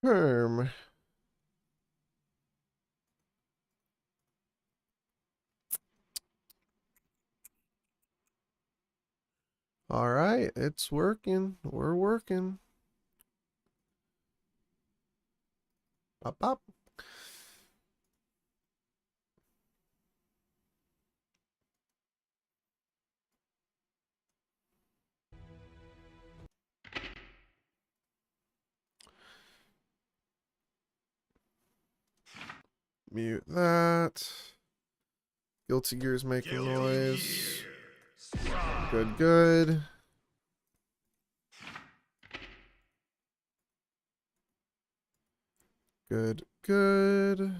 Perm. All right, it's working. We're working. Up, up. Mute that. Guilty Gear's making noise. Good, good. Good, good.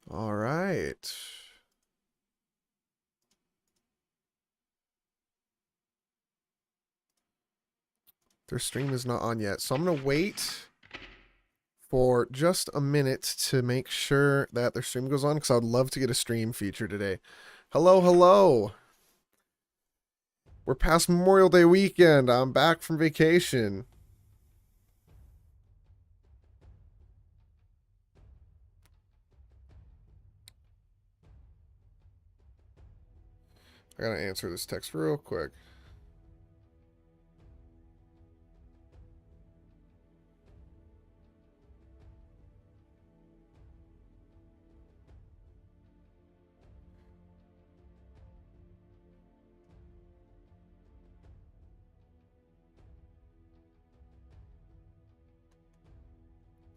All right. Their stream is not on yet, so I'm going to wait for just a minute to make sure that their stream goes on, because I would love to get a stream feature today. Hello, hello. We're past Memorial Day weekend. I'm back from vacation. I gotta answer this text real quick.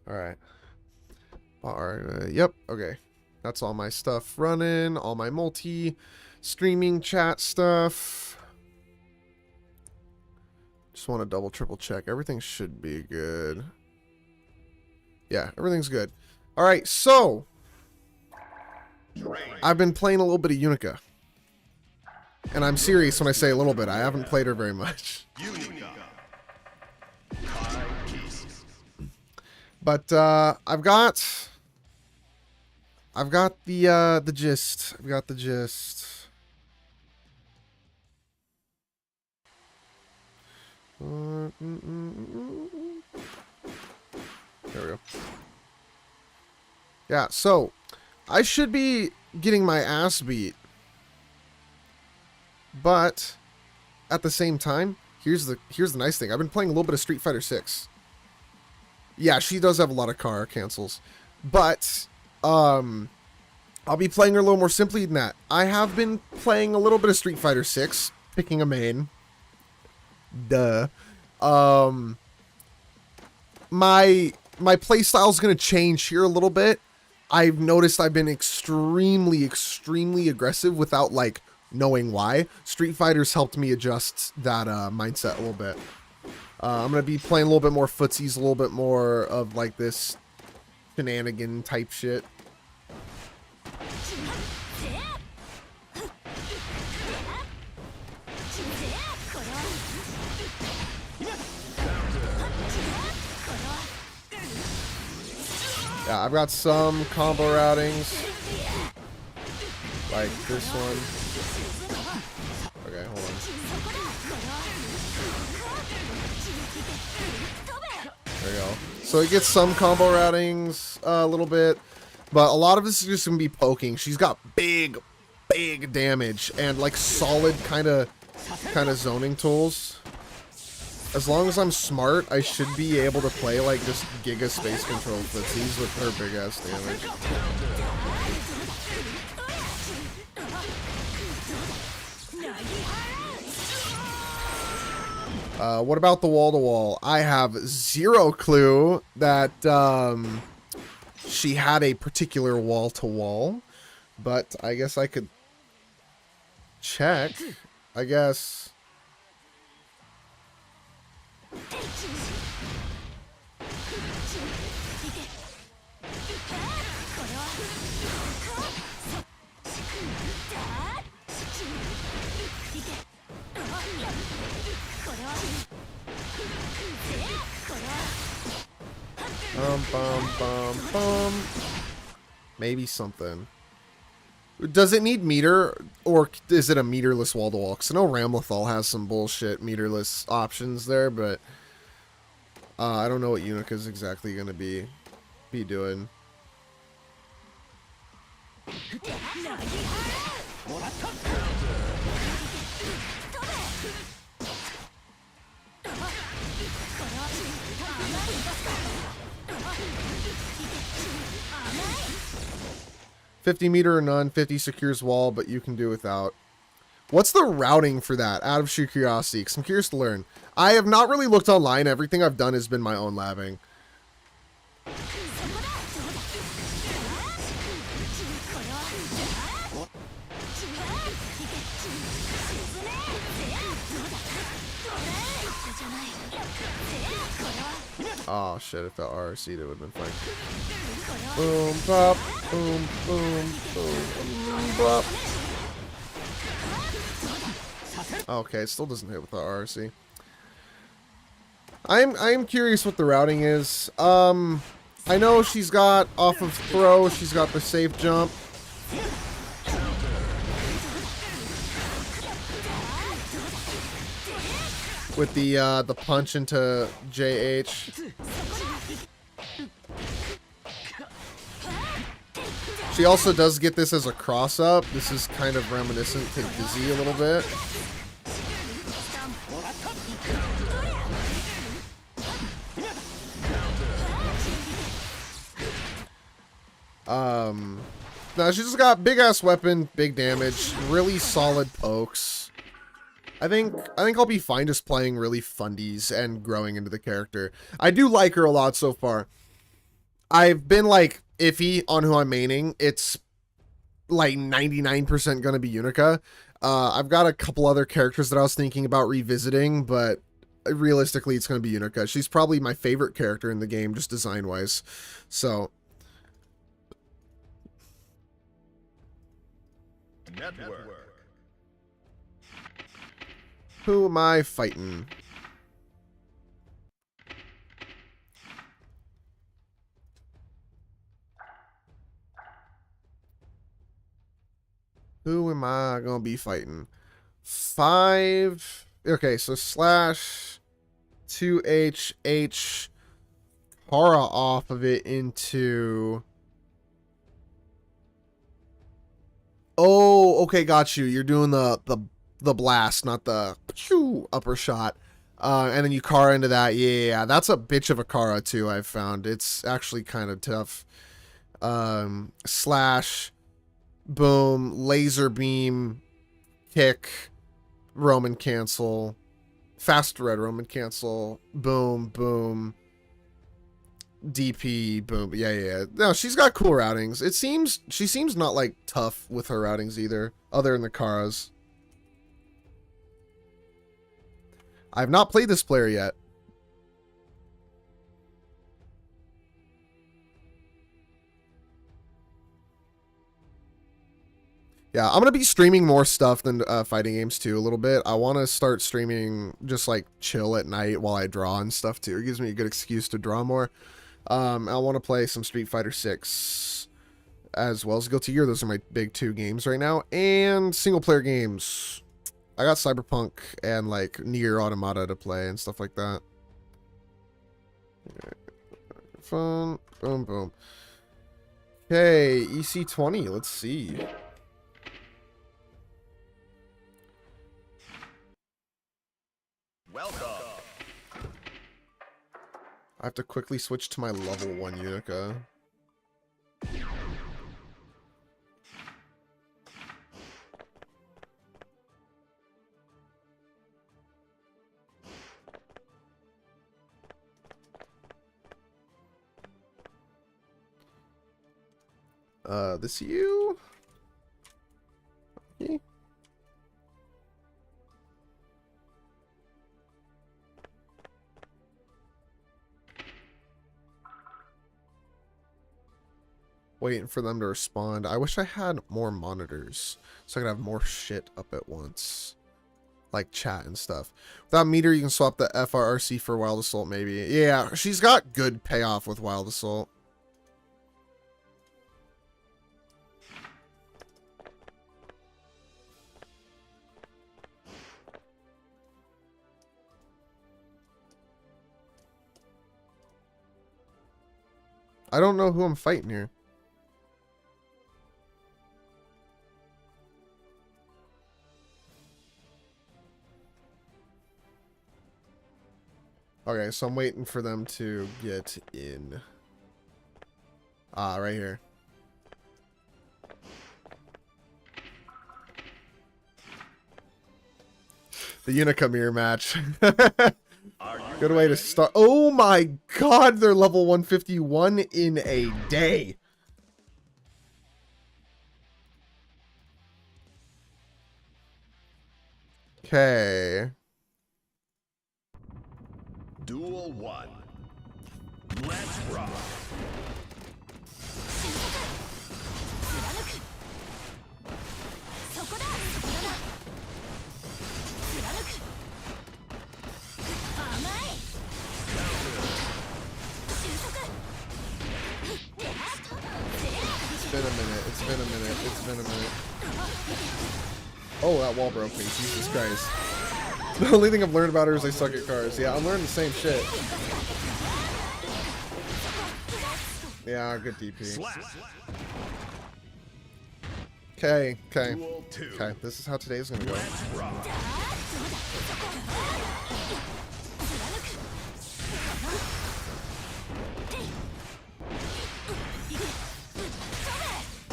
Alright. Yep, okay. That's all my stuff running, all my multi-streaming chat stuff. Just want to double, triple check. Everything should be good. Yeah, everything's good. Alright, so I've been playing a little bit of Unika. And I'm serious when I say a little bit. I haven't played her very much. Unika. But I've got the gist. I've got the gist. There we go. Yeah, so I should be getting my ass beat. But at the same time, here's the nice thing. I've been playing a little bit of Street Fighter 6. Yeah, she does have a lot of car cancels. But I'll be playing her a little more simply than that. I have been playing a little bit of Street Fighter 6, picking a main. Duh. My playstyle's gonna change here a little bit. I've noticed I've been extremely aggressive without like knowing why. Street Fighter's helped me adjust that mindset a little bit. I'm gonna be playing a little bit more footsies, a little bit more of like this shenanigan type shit. Yeah, I've got some combo routings. Like this one. Okay, hold on. There we go. So it gets some combo routings a little bit. But a lot of this is just going to be poking. She's got big damage and like solid kind of zoning tools. As long as I'm smart, I should be able to play like just Giga Space Control footsies with her big ass damage. What about the wall-to-wall? I have zero clue that she had a particular wall-to-wall, but I guess I could check. I guess. Bum. Maybe something. Does it need meter, or is it a meterless wall-to-wall? Because I know Ramlethal has some bullshit meterless options there, but I don't know what Unika is exactly going to be doing. $50 or none, 50 secures wall, but you can do without. What's the routing for that? Out of sheer curiosity, because I'm curious to learn. I have not really looked online. Everything I've done has been my own labbing. Oh shit, if that RRC'd it would have been fine. Boom, pop, boom, boom, boom, pop. Okay, it still doesn't hit with the RRC. I'm curious what the routing is. I know she's got off of throw, she's got the safe jump. With the punch into JH. She also does get this as a cross up. This is kind of reminiscent to Dizzy a little bit. Now she's just got big ass weapon, big damage, really solid pokes. I think I'll be fine just playing really fundies and growing into the character. I do like her a lot so far. I've been like iffy on who I'm maining. It's like 99% gonna be Unika. I've got a couple other characters that I was thinking about revisiting, but realistically it's gonna be Unika. She's probably my favorite character in the game, just design wise. So Network. who am I fighting? Who am I gonna be fighting? 5. Okay, so slash 2HH Hara off of it into. Oh, okay, got you. You're doing the blast, not the upper shot. And then you Kara into that. Yeah, that's a bitch of a Kara too, I've found. It's actually kind of tough. Slash, boom, laser beam, kick, Roman cancel, fast red Roman cancel, boom, boom, DP, boom. Yeah. No, she's got cool routings. She seems not like tough with her routings either, other than the Karas. I've not played this player yet. Yeah, I'm going to be streaming more stuff than fighting games too a little bit. I want to start streaming just like chill at night while I draw and stuff too. It gives me a good excuse to draw more. I want to play some Street Fighter 6 as well as Guilty Gear. Those are my big 2 games right now. And single player games. I got Cyberpunk and like Nier Automata to play and stuff like that. Fun. Boom, boom. Okay, EC20. Let's see. Welcome. I have to quickly switch to my level 1 Unika. This you? Okay. Waiting for them to respond. I wish I had more monitors so I could have more shit up at once. Like chat and stuff. Without meter, you can swap the FRRC for Wild Assault maybe. Yeah, she's got good payoff with Wild Assault. I don't know who I'm fighting here. Okay, so I'm waiting for them to get in. Ah, right here. The Unika mirror match. Good way to start. Oh my god, they're level 151 in a day. Okay. Duel 1. Let's rock. It's been a minute. It's been a minute. It's been a minute. Oh, that wall broke me. Jesus Christ. The only thing I've learned about her is I suck at cars. Yeah, I'm learning the same shit. Yeah, good DP. Okay, okay. Okay, this is how today's gonna go.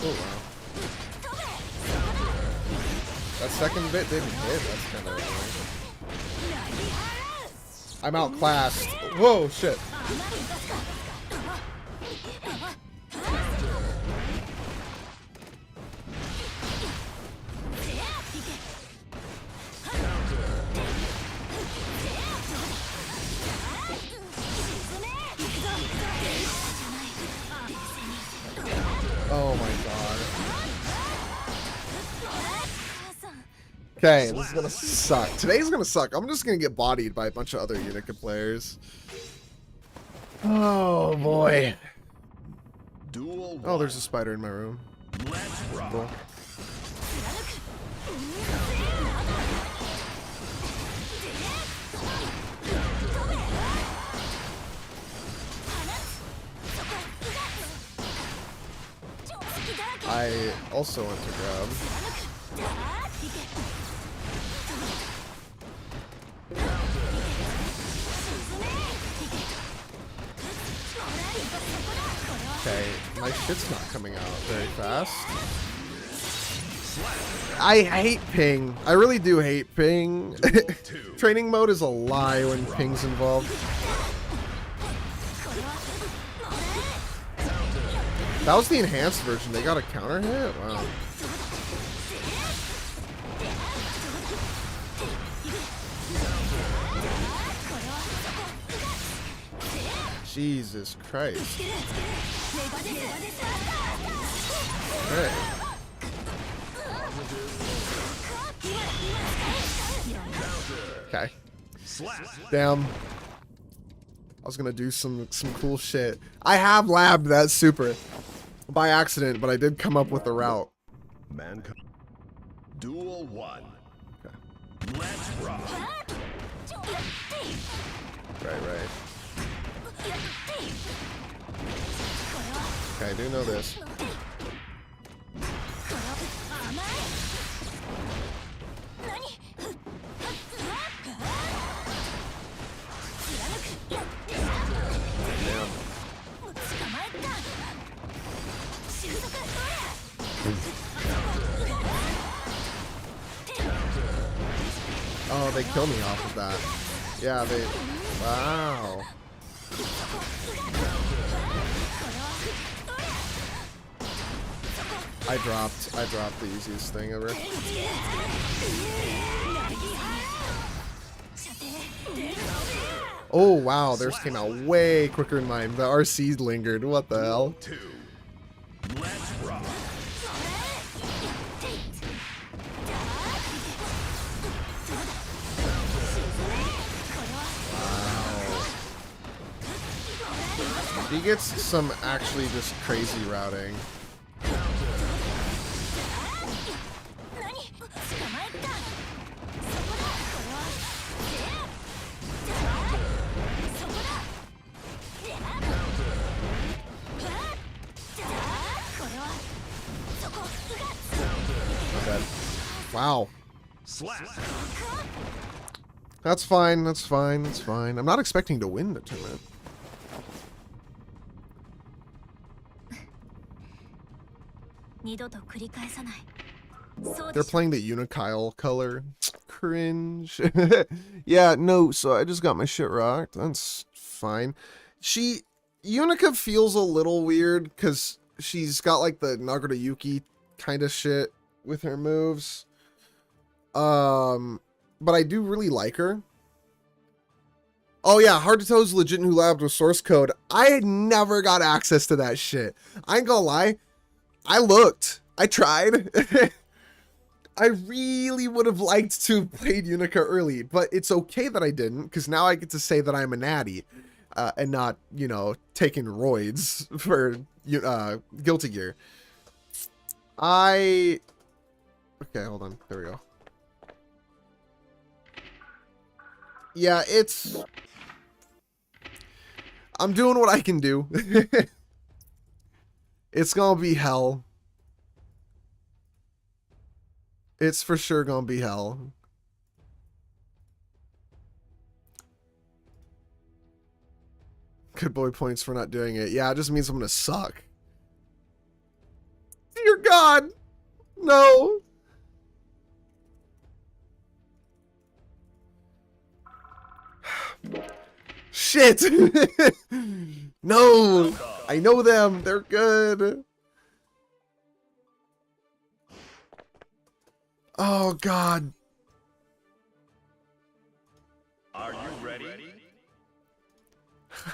Oh, wow. That second bit didn't hit. That's kind of annoying. I'm outclassed. Whoa, shit. Oh my god. Okay, this is gonna suck. Today's gonna suck. I'm just gonna get bodied by a bunch of other Unika players. Oh boy. Oh, there's a spider in my room. Cool. I also want to grab. Okay, my shit's not coming out very fast. I hate ping. I really do hate ping. Training mode is a lie when ping's involved. That was the enhanced version. They got a counter hit? Wow. Jesus Christ. Okay. Okay. Damn. I was gonna do some cool shit. I have labbed that super by accident, but I did come up with the route. Duel 1. Okay. Let's rock. Right. Okay, I do know this. Oh, they kill me off of that. Yeah, they... Wow. I dropped the easiest thing ever. Oh, wow, theirs came out way quicker than mine. The RC lingered. What the hell? Let's rock. He gets some actually just crazy routing. my bad. Wow. Slap. That's fine. That's fine. That's fine. I'm not expecting to win the tournament. They're playing the Unika color. Cringe. Yeah, no, so I just got my shit rocked. That's fine. Unika feels a little weird because she's got like the Nagata Yuki kind of shit with her moves. But I do really like her. Oh yeah, Hard to Toe's legit new lab with source code. I had never got access to that shit. I ain't gonna lie. I looked. I tried. I really would have liked to have played Unika early, but it's okay that I didn't, because now I get to say that I'm a natty, and not, you know, taking roids for Guilty Gear. Okay, hold on. There we go. Yeah, I'm doing what I can do. It's gonna be hell. It's for sure gonna be hell. Good boy points for not doing it. Yeah, it just means I'm gonna suck. Dear God! No! Shit! No! I know them! They're good! Oh, God. Are you ready?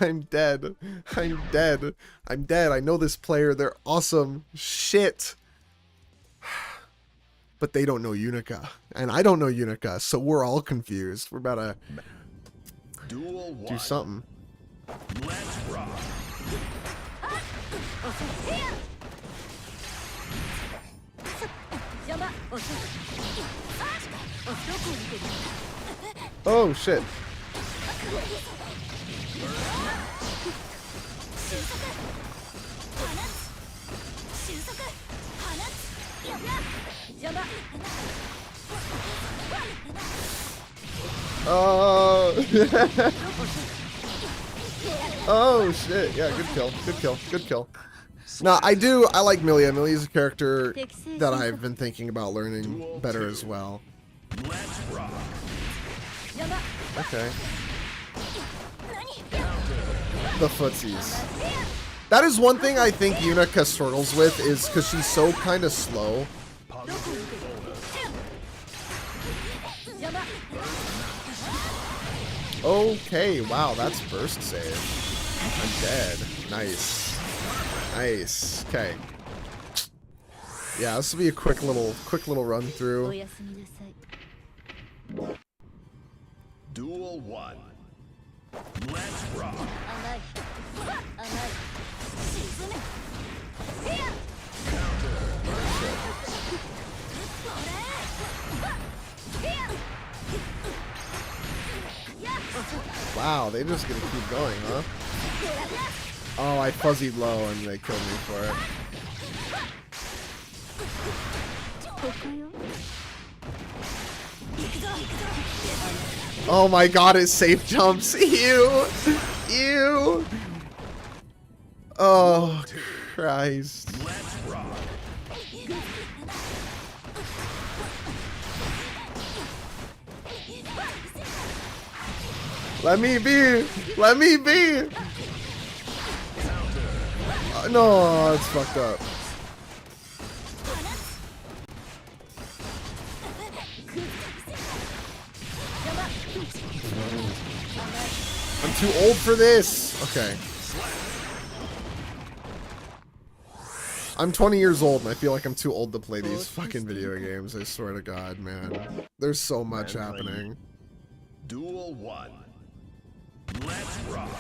I'm dead. I'm dead. I'm dead. I know this player. They're awesome. Shit. But they don't know Unika. And I don't know Unika, so we're all confused. We're about to do something. Let's rock. Oh, shit. Oh. Oh, shit. Yeah, good kill. Good kill. Good kill. Nah, I like Milia. Milia's a character that I've been thinking about learning better as well. Let's rock. Okay. The footsies. That is one thing I think Unika struggles with, is because she's so kind of slow. Okay, wow, that's burst save. I'm dead. Nice. Nice. Okay. Yeah, this will be a quick little run through. Duel 1. Let's rock. Wow, they just gonna keep going, huh? Oh, I fuzzied low and they killed me for it. Oh my God, it safe jumps. Ew. Ew. Oh, Christ. Let's rock. Let me be. Let me be. No, it's fucked up. I'm too old for this. Okay. I'm 20 years old and I feel like I'm too old to play these fucking video games. I swear to God, man. There's so much happening. Duel 1. Let's rock.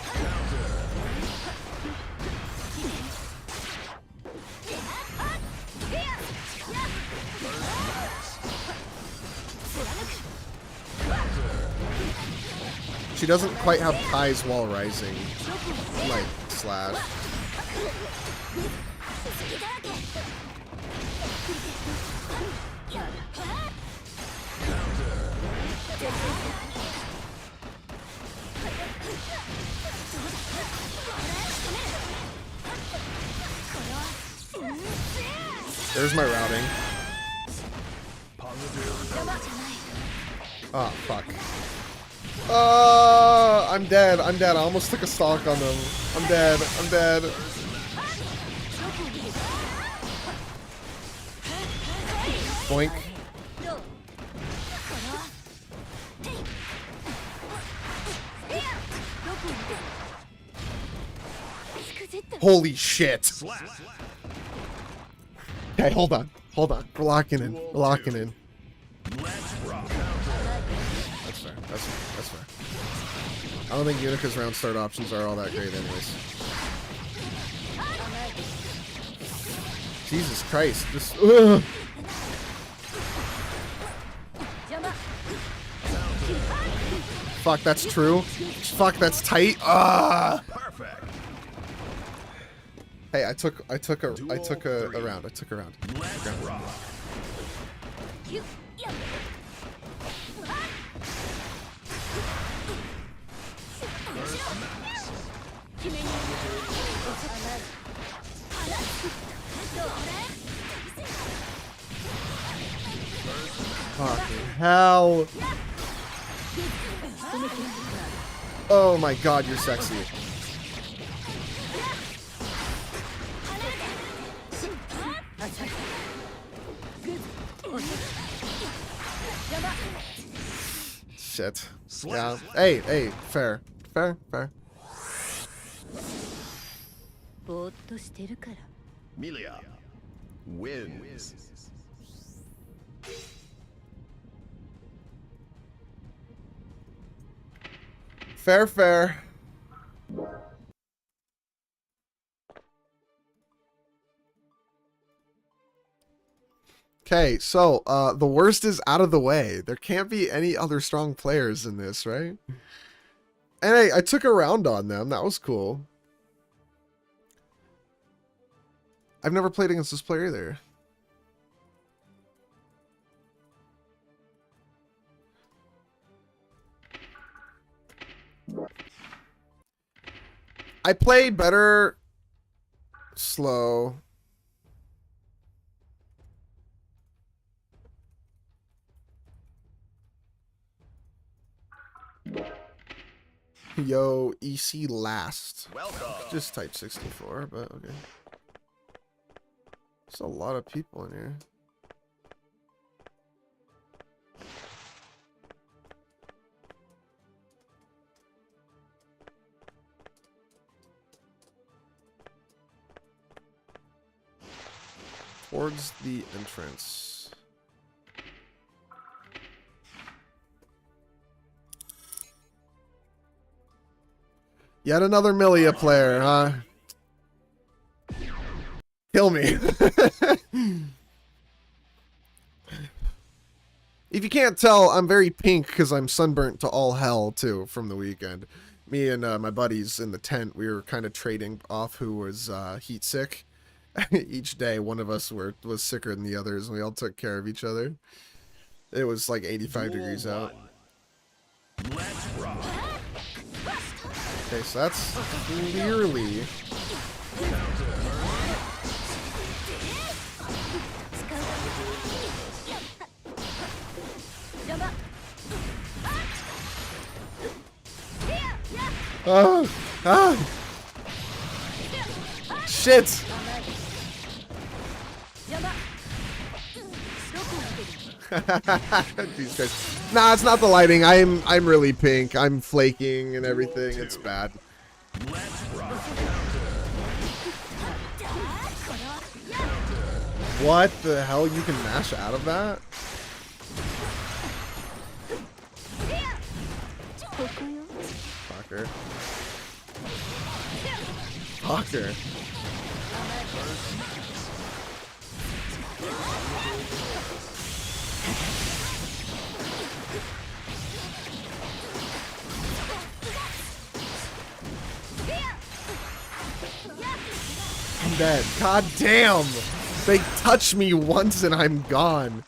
She doesn't quite have ties while rising. Like, slash. There's my routing. Oh, fuck. I'm dead. I'm dead. I almost took a stock on them. I'm dead. I'm dead. Boink. Holy shit. Okay, hold on. Hold on. We're locking in. We're locking in. That's fair. That's fair. That's fair. I don't think Unika's round start options are all that great anyways. Jesus Christ. This... Ugh. Fuck, that's true. Fuck, that's tight. Ah. Perfect. Hey, I took a round. I took a round. Let's rock. Fucking hell. Oh my god, you're sexy. Shit. Yeah. Hey, hey, fair. Fair, fair. Milia wins. Fair, fair. Okay, so the worst is out of the way. There can't be any other strong players in this, right? And hey, I took a round on them. That was cool. I've never played against this player either. I played better slow. Yo, EC last. Welcome. Just type 64, but okay. There's a lot of people in here. Towards the entrance. Yet another Milia player, huh? Kill me. If you can't tell, I'm very pink because I'm sunburnt to all hell, too, from the weekend. Me and my buddies in the tent, we were kind of trading off who was heat sick. Each day, one of us was sicker than the others, and we all took care of each other. It was like 85 degrees out. Let's rock. Okay, so that's clearly... Oh! Ah! Shit! These guys. Nah, it's not the lighting. I'm really pink. I'm flaking and everything. It's bad. Let's rock. What the hell? You can mash out of that? Fucker. Fucker. I'm dead. God damn! They touch me once and I'm gone.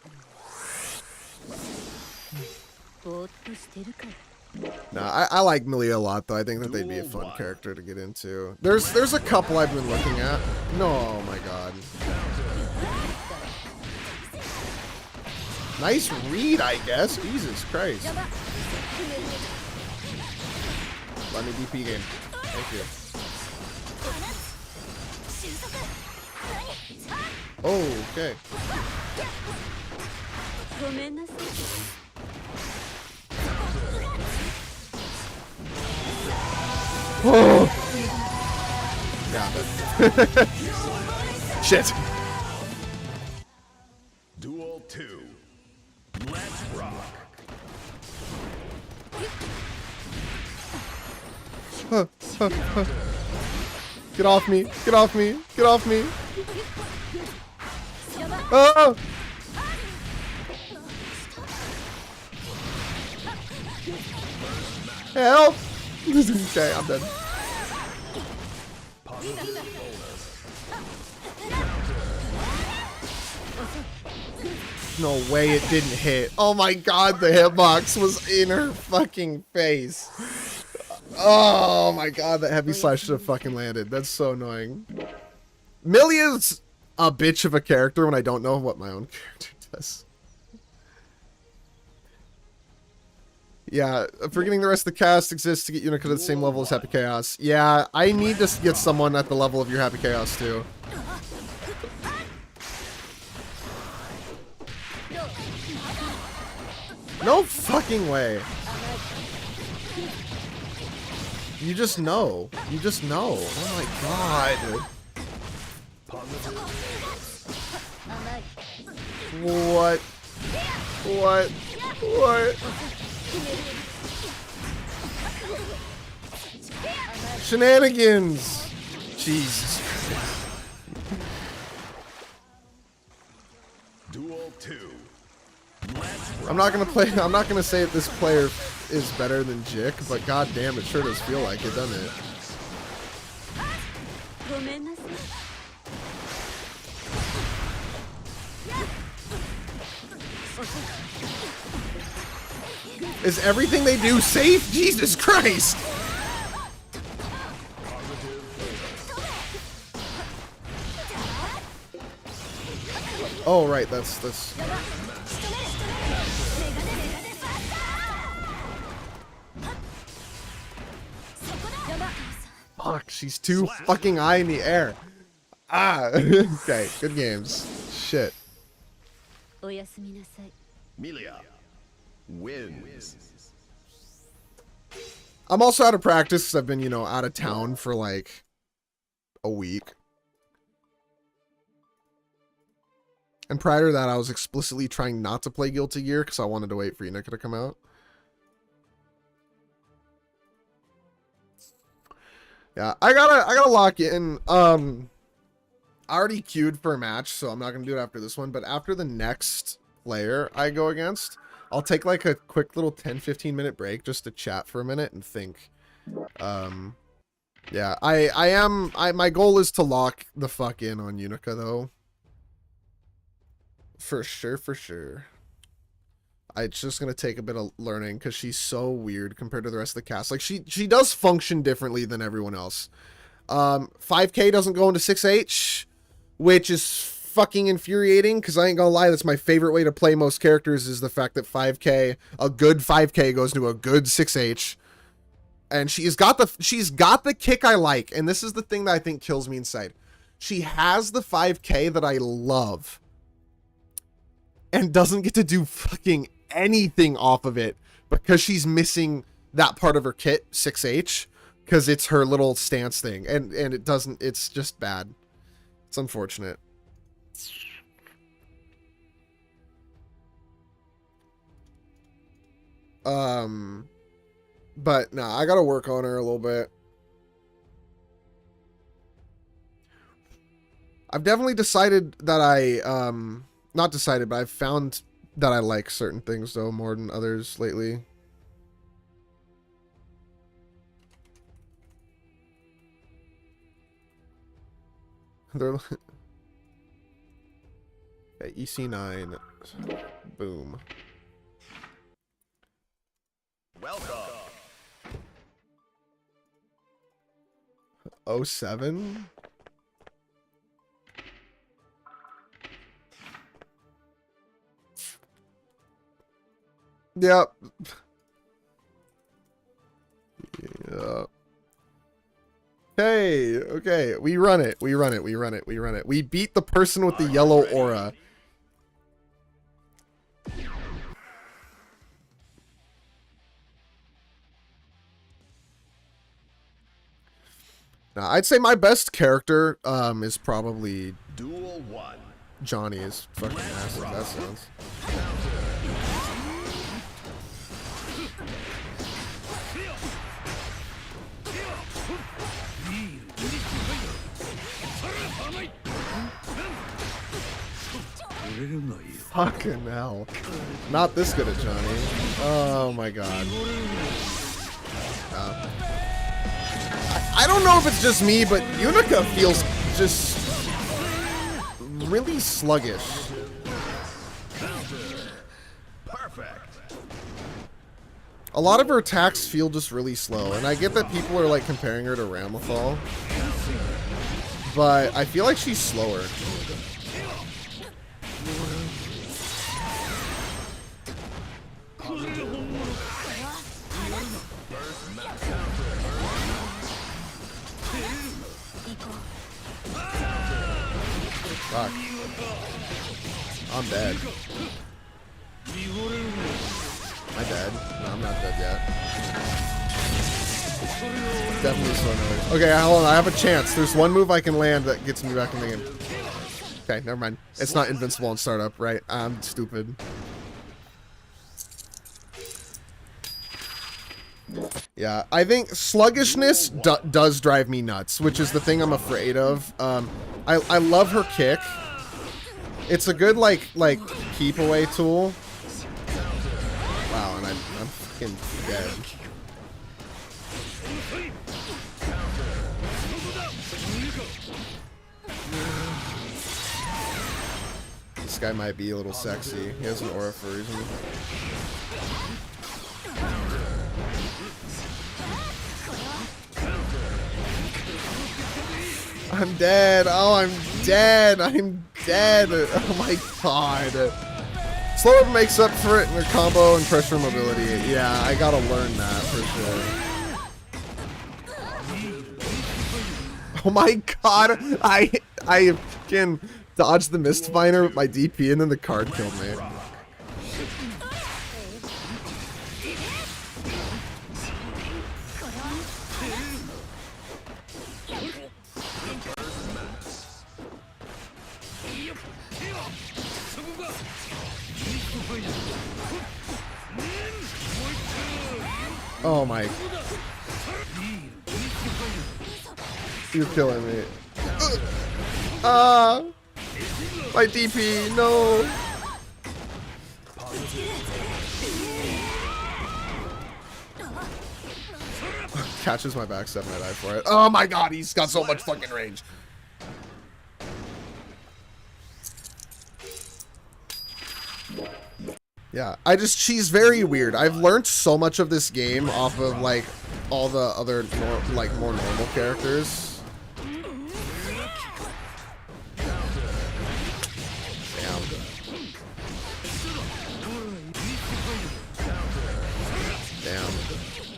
Nah, I like Milia a lot though. I think that they'd be a fun character to get into. There's a couple I've been looking at. No, oh my god. Nice read, I guess. Jesus Christ. Let me DP game. Thank you. Oh, okay. Oh! Yeah. Shit. Duel 2. Let's rock. Get off me. Get off me. Get off me. Oh! Help! Okay, I'm dead. No way it didn't hit. Oh my god, the hitbox was in her fucking face. Oh my god, that heavy slash should have fucking landed. That's so annoying. Milia's a bitch of a character when I don't know what my own character does. Yeah, forgetting the rest of the cast exists to get Unika to the same level as Happy Chaos. Yeah, I need to get someone at the level of your Happy Chaos too. No fucking way. You just know. You just know. Oh my god. What? What? What? Shenanigans! Jesus. Duel 2. I'm not gonna say that this player is better than Jick, but god damn, it sure does feel like it, doesn't it? Is everything they do safe? Jesus Christ! Oh right, that's fuck, she's too fucking high in the air. Ah, okay, good games. Shit. Milia wins. I'm also out of practice because I've been, you know, out of town for like a week. And prior to that, I was explicitly trying not to play Guilty Gear because I wanted to wait for Unika to come out. Yeah, I gotta lock in. I already queued for a match, so I'm not gonna do it after this one. But after the next player I go against, I'll take like a quick little 10-15 minute break just to chat for a minute and think. Yeah, my goal is to lock the fuck in on Unika though. For sure, for sure. It's just gonna take a bit of learning because she's so weird compared to the rest of the cast. Like she does function differently than everyone else. 5K doesn't go into 6H, which is fucking infuriating because I ain't gonna lie, that's my favorite way to play most characters is the fact that 5K, a good 5K goes into a good 6H. And she's got the kick I like, and this is the thing that I think kills me inside. She has the 5K that I love. And doesn't get to do fucking anything off of it because she's missing that part of her kit, 6H, because it's her little stance thing, and it doesn't. It's just bad. It's unfortunate. But nah, I gotta work on her a little bit. I've definitely decided that not decided, but I've found that I like certain things though more than others lately. They're okay, EC9. Boom. Welcome. 07? Yep. Yeah. Hey, okay, we run it. We beat the person with the yellow aura. Now, I'd say my best character is probably Duel 1. Johnny. Is fucking massive. That sounds. Fucking hell. Not this good at Johnny. Oh my god. I don't know if it's just me, but Unika feels just really sluggish. Perfect. A lot of her attacks feel just really slow, and I get that people are like comparing her to Ramlethal, but I feel like she's slower. Fuck. I'm dead. Am I dead? No, I'm not dead yet. Definitely slow noise. Okay, hold on. I have a chance. There's one move I can land that gets me back in the game. Okay, never mind. It's not invincible in startup, right? I'm stupid. Yeah, I think sluggishness does drive me nuts, which is the thing I'm afraid of. I love her kick. It's a good like keep away tool. Wow, and I'm fucking dead. This guy might be a little sexy. He has an aura for a reason. I'm dead. Oh, I'm dead. I'm dead. Oh my god. Slower makes up for it in their combo and pressure mobility. Yeah, I gotta learn that for sure. Oh my god. I can dodge the Mistfinder with my DP and then the card killed me. Oh my. You're killing me. My DP, no. Catches my backstep and I die for it. Oh my god, he's got so much fucking range. Yeah, she's very weird. I've learned so much of this game off of, like, all the other, more normal characters. Damn. Damn.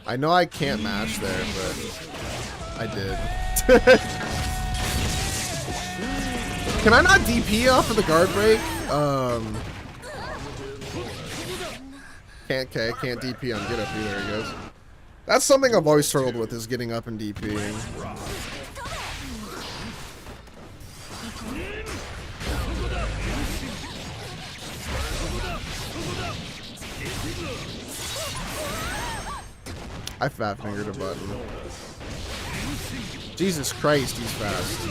I know I can't match there, but I did. Can I not DP off of the guard break? Can't DP on get up either, I guess. That's something I've always struggled with, is getting up and DPing. I fat fingered a button. Jesus Christ, he's fast.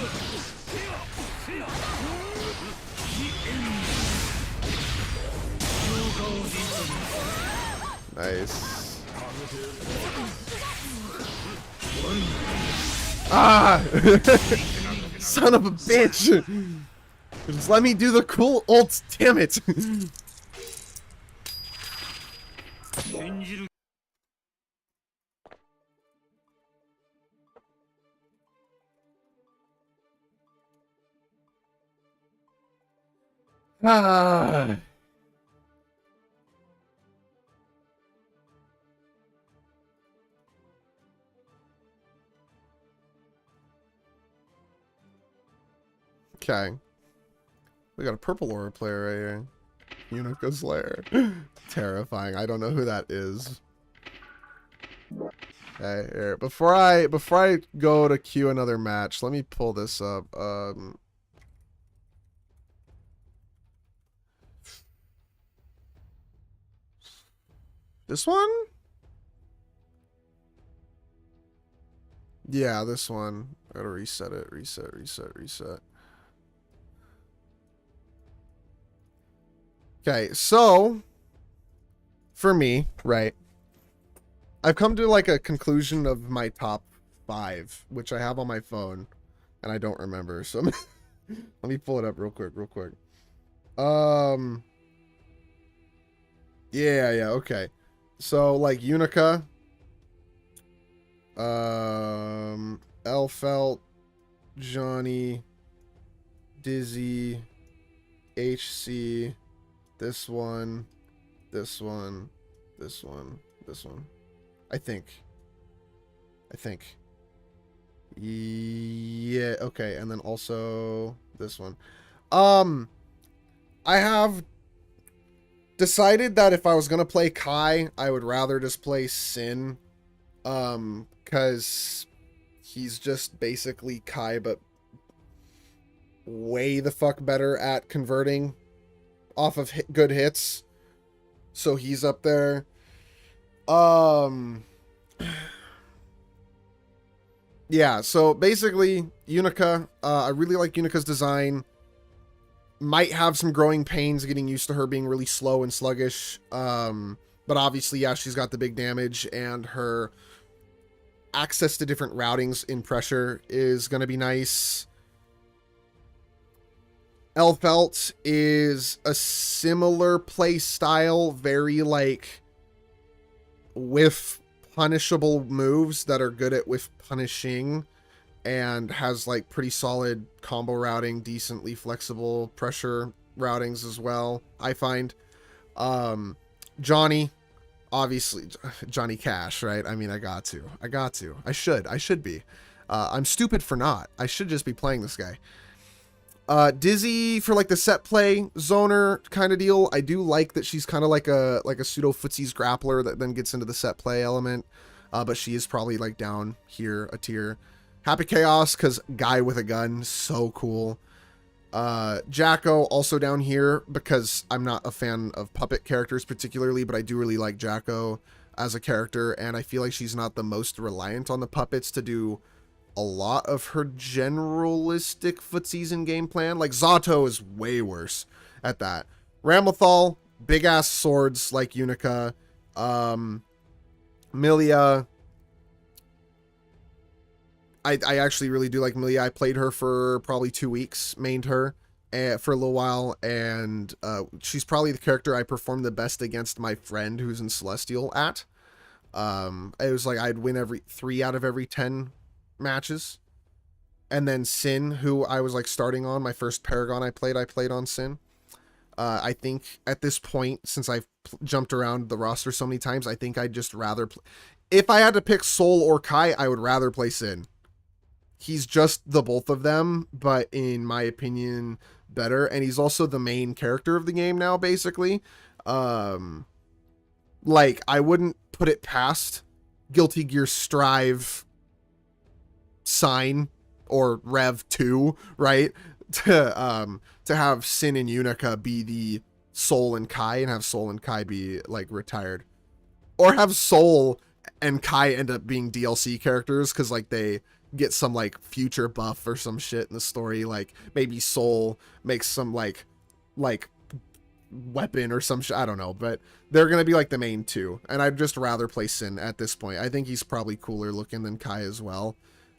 Nice. Ah! Son of a bitch! Just let me do the cool ults, damn it! Ah. Okay. We got a purple aura player right here. Unika's Lair. Terrifying. I don't know who that is. Okay, here. Before I go to queue another match, let me pull this up. This one? Yeah, this one. I gotta reset it. Reset. Okay, so for me, right, I've come to like a conclusion of my top 5, which I have on my phone, and I don't remember. So let me pull it up real quick. Yeah, okay. So like Unika, Elfelt, Johnny, Dizzy, HC, this one. I think. Yeah, okay, and then also this one. I have decided that if I was gonna play Kai, I would rather just play Sin. Because he's just basically Kai, but way the fuck better at converting off of good hits. So he's up there. Yeah, so basically Unika, I really like Unika's design. Might have some growing pains getting used to her being really slow and sluggish. But obviously, yeah, she's got the big damage, and her access to different routings in pressure is going to be nice. Elfelt is a similar play style, very like with punishable moves that are good at with punishing, and has like pretty solid combo routing, decently flexible pressure routings as well, I find. Johnny, obviously Johnny Cash, right? I mean, I got to. I should be. I'm stupid for not. I should just be playing this guy. Dizzy for like the set play zoner kind of deal. I do like that she's kind of like a pseudo footsies grappler that then gets into the set play element. But she is probably like down here a tier. Happy Chaos, because guy with a gun, so cool. Jacko also down here because I'm not a fan of puppet characters particularly, but I do really like Jacko as a character, and I feel like she's not the most reliant on the puppets to do a lot of her generalistic footsies in game plan. Like Zato is way worse at that. Ramlethal, big ass swords like Unika. Milia, I actually really do like Milia. I played her for probably 2 weeks, mained her for a little while, and she's probably the character I performed the best against my friend who's in Celestial at. It was like I'd win every 3 out of every 10 matches. And then Sin, who I was like starting on, my first Paragon I played on Sin. I think at this point, since I've jumped around the roster so many times, I think I'd just rather if I had to pick Soul or Kai, I would rather play Sin. He's just the both of them, but in my opinion, better. And he's also the main character of the game now, basically. Like, I wouldn't put it past Guilty Gear Strive Sign or Rev 2, right? To have Sin and Unika be the Soul and Kai, and have Soul and Kai be like retired. Or have Soul and Kai end up being DLC characters, because like they get some like future buff or some shit in the story, like maybe Soul makes some like weapon or some shit, I don't know, but they're gonna be like the main two, and I'd just rather play Sin at this point. I think he's probably cooler looking than Kai as well,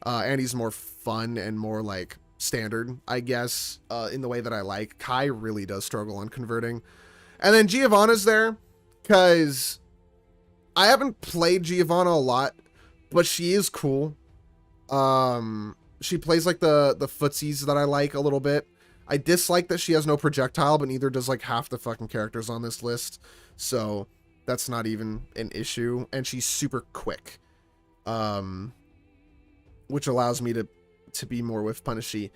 and he's more fun and more like standard, I guess, in the way that I like. Kai really does struggle on converting. And then Giovanna's there because I haven't played Giovanna a lot, but she is cool. She plays like the footsies that I like a little bit. I dislike that she has no projectile, but neither does like half the fucking characters on this list. So that's not even an issue. And she's super quick, which allows me to be more whiff punishy.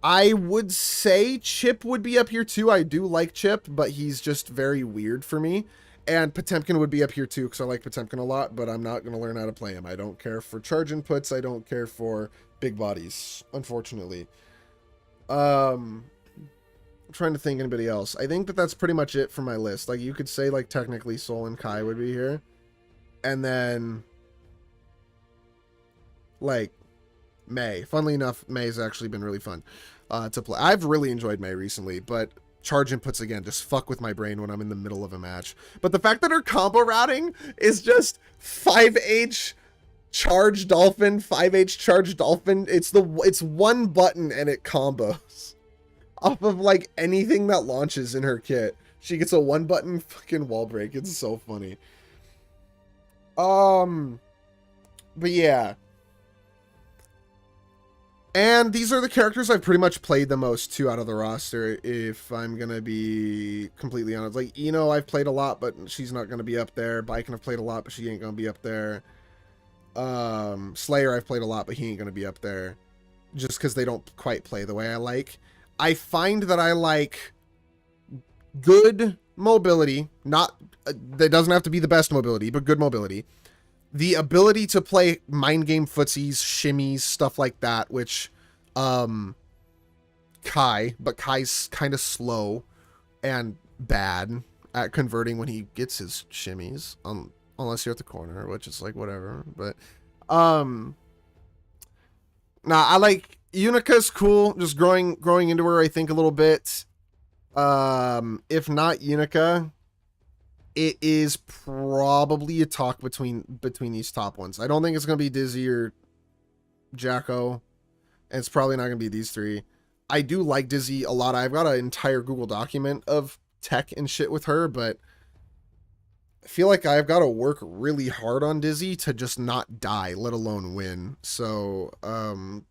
I would say Chip would be up here too. I do like Chip, but he's just very weird for me. And Potemkin would be up here too, because I like Potemkin a lot, but I'm not going to learn how to play him. I don't care for charge inputs. I don't care for big bodies, unfortunately. I'm trying to think anybody else. I think that that's pretty much it for my list. Like, you could say, like, technically Sol and Kai would be here. And then, like, May. Funnily enough, May's actually been really fun to play. I've really enjoyed May recently, but charge inputs, again, just fuck with my brain when I'm in the middle of a match. But the fact that her combo routing is just 5H charge dolphin, 5H charge dolphin, it's one button and it combos off of like anything that launches in her kit. She gets a one button fucking wall break. It's so funny. But yeah. And these are the characters I've pretty much played the most too out of the roster, if I'm gonna be completely honest. Like, I've played a lot, but she's not gonna be up there. Baiken I've played a lot, but she ain't gonna be up there. Slayer I've played a lot, but he ain't gonna be up there. Just because they don't quite play the way I like. I find that I like good mobility, not, that doesn't have to be the best mobility, but good mobility. The ability to play mind game footsies, shimmies, stuff like that, which, Kai's kind of slow and bad at converting when he gets his shimmies, unless you're at the corner, which is like, whatever, but, nah, I like, Unika's cool, just growing into her, I think, a little bit. If not Unika, it is probably a talk between these top ones. I don't think it's going to be Dizzy or Jacko, and it's probably not going to be these three. I do like Dizzy a lot. I've got an entire Google document of tech and shit with her, but I feel like I've got to work really hard on Dizzy to just not die, let alone win. So,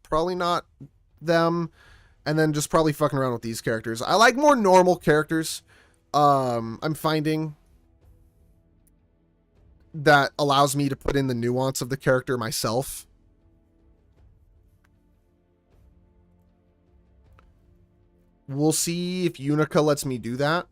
probably not them, and then just probably fucking around with these characters. I like more normal characters. I'm finding that allows me to put in the nuance of the character myself. We'll see if Unika lets me do that.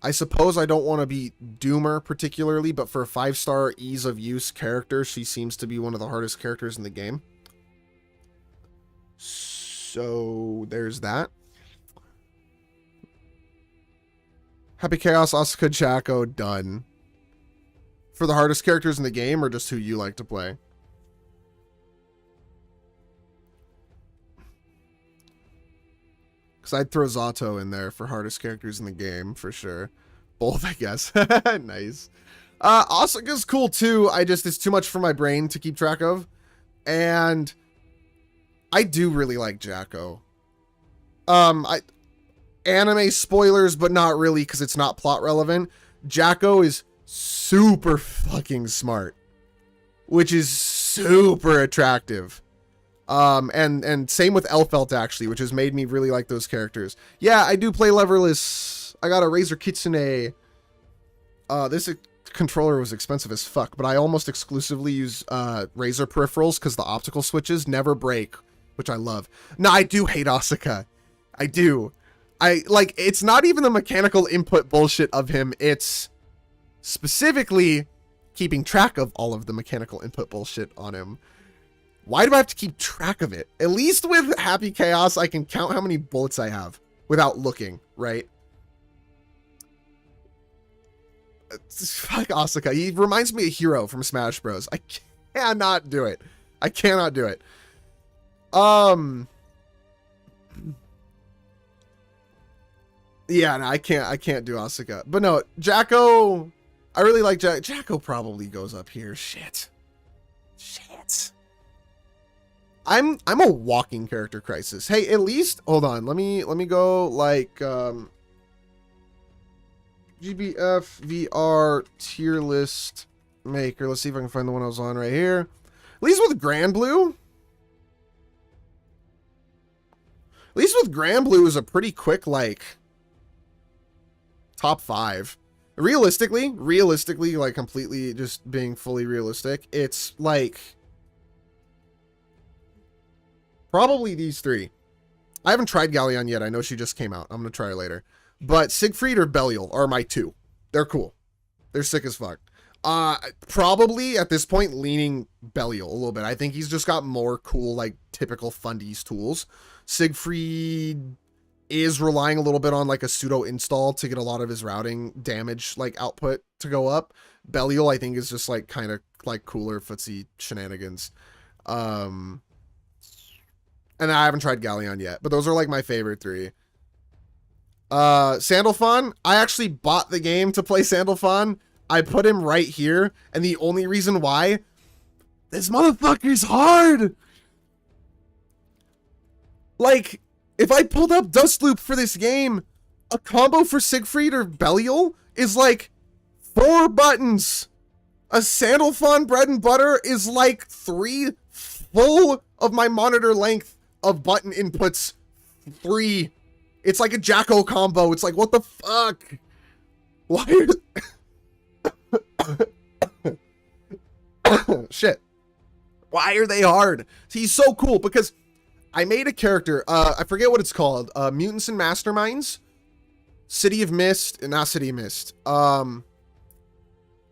I suppose I don't want to be Doomer particularly, but for a 5-star ease of use character, she seems to be one of the hardest characters in the game. So there's that. Happy Chaos, Asuka, Jacko, done. For the hardest characters in the game, or just who you like to play? Because I'd throw Zato in there for hardest characters in the game, for sure. Both, I guess. Nice. Asuka's cool too. It's too much for my brain to keep track of. And I do really like Jacko. Anime spoilers, but not really, because it's not plot relevant. Jacko is super fucking smart, which is super attractive. And same with Elfelt, actually, which has made me really like those characters. Yeah, I do play leverless. I got a Razer Kitsune. This controller was expensive as fuck, but I almost exclusively use Razer peripherals because the optical switches never break, which I love. No, I do hate Asuka. I do. It's not even the mechanical input bullshit of him. It's specifically keeping track of all of the mechanical input bullshit on him. Why do I have to keep track of it? At least with Happy Chaos, I can count how many bullets I have without looking, right? Fuck Asuka. He reminds me of Hero from Smash Bros. I cannot do it. I cannot do it. Yeah, no, I can't do Asuka. But no, Jacko, I really like Jacko probably goes up here. Shit. I'm a walking character crisis. Hey, at least hold on. Let me go like GBF VR tier list maker. Let's see if I can find the one I was on right here. At least with Grand Blue. At least with Grand Blue is a pretty quick, like, top 5. Realistically, like, completely just being fully realistic, it's, like, probably these 3. I haven't tried Galleon yet. I know she just came out. I'm going to try her later. But Siegfried or Belial are my 2. They're cool. They're sick as fuck. Probably at this point leaning Belial a little bit. I think he's just got more cool, like, typical Fundies tools. Siegfried is relying a little bit on, like, a pseudo install to get a lot of his routing damage, like, output to go up. Belial, I think, is just, like, kind of, like, cooler footsie shenanigans. And I haven't tried Galleon yet, but those are, like, my favorite 3. Sandalphon, I actually bought the game to play Sandalphon. I put him right here, and the only reason why, this motherfucker's hard. Like, if I pulled up Dustloop for this game, a combo for Siegfried or Belial is like 4 buttons. A Sandalphon bread and butter is like 3 full of my monitor length of button inputs. 3. It's like a Jacko combo. It's like, what the fuck? Why are... Shit. Why are they hard? He's so cool because I made a character. I forget what it's called. Mutants and Masterminds. City of Mist. Not City of Mist.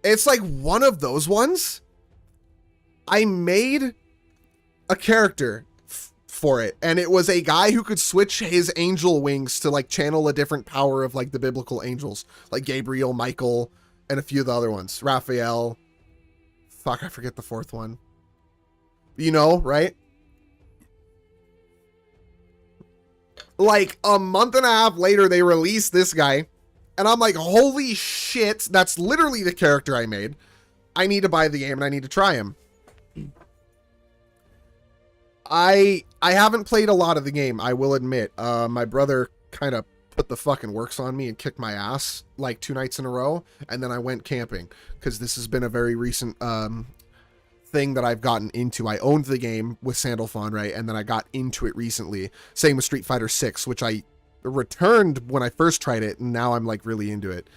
It's like one of those ones. I made a character for it, and it was a guy who could switch his angel wings to like channel a different power of like the biblical angels, like Gabriel, Michael, and a few of the other ones. Raphael. Fuck, I forget the 4th one. You know, right? Like a month and a half later, they released this guy, and I'm like, holy shit, that's literally the character I made. I need to buy the game and I need to try him. I haven't played a lot of the game, I will admit. My brother kind of put the fucking works on me and kicked my ass like 2 nights in a row, and then I went camping because this has been a very recent thing that I've gotten into. I owned the game with Sandalphon, right, and then I got into it recently. Same with Street Fighter 6, which I returned when I first tried it, and now I'm like really into it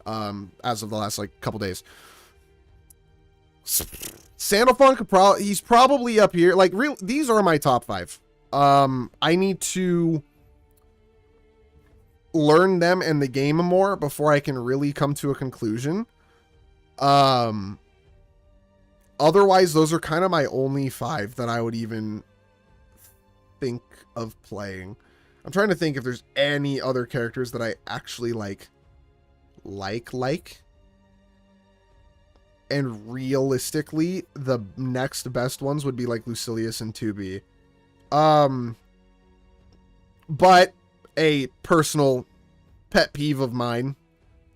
as of the last like couple days. Sandalphon could he's probably up here. Like, these are my top 5. I need to learn them and the game more before I can really come to a conclusion. Otherwise, those are kind of my only 5 that I would even think of playing. I'm trying to think if there's any other characters that I actually like. And realistically, the next best ones would be like Lucilius and 2B. But a personal pet peeve of mine,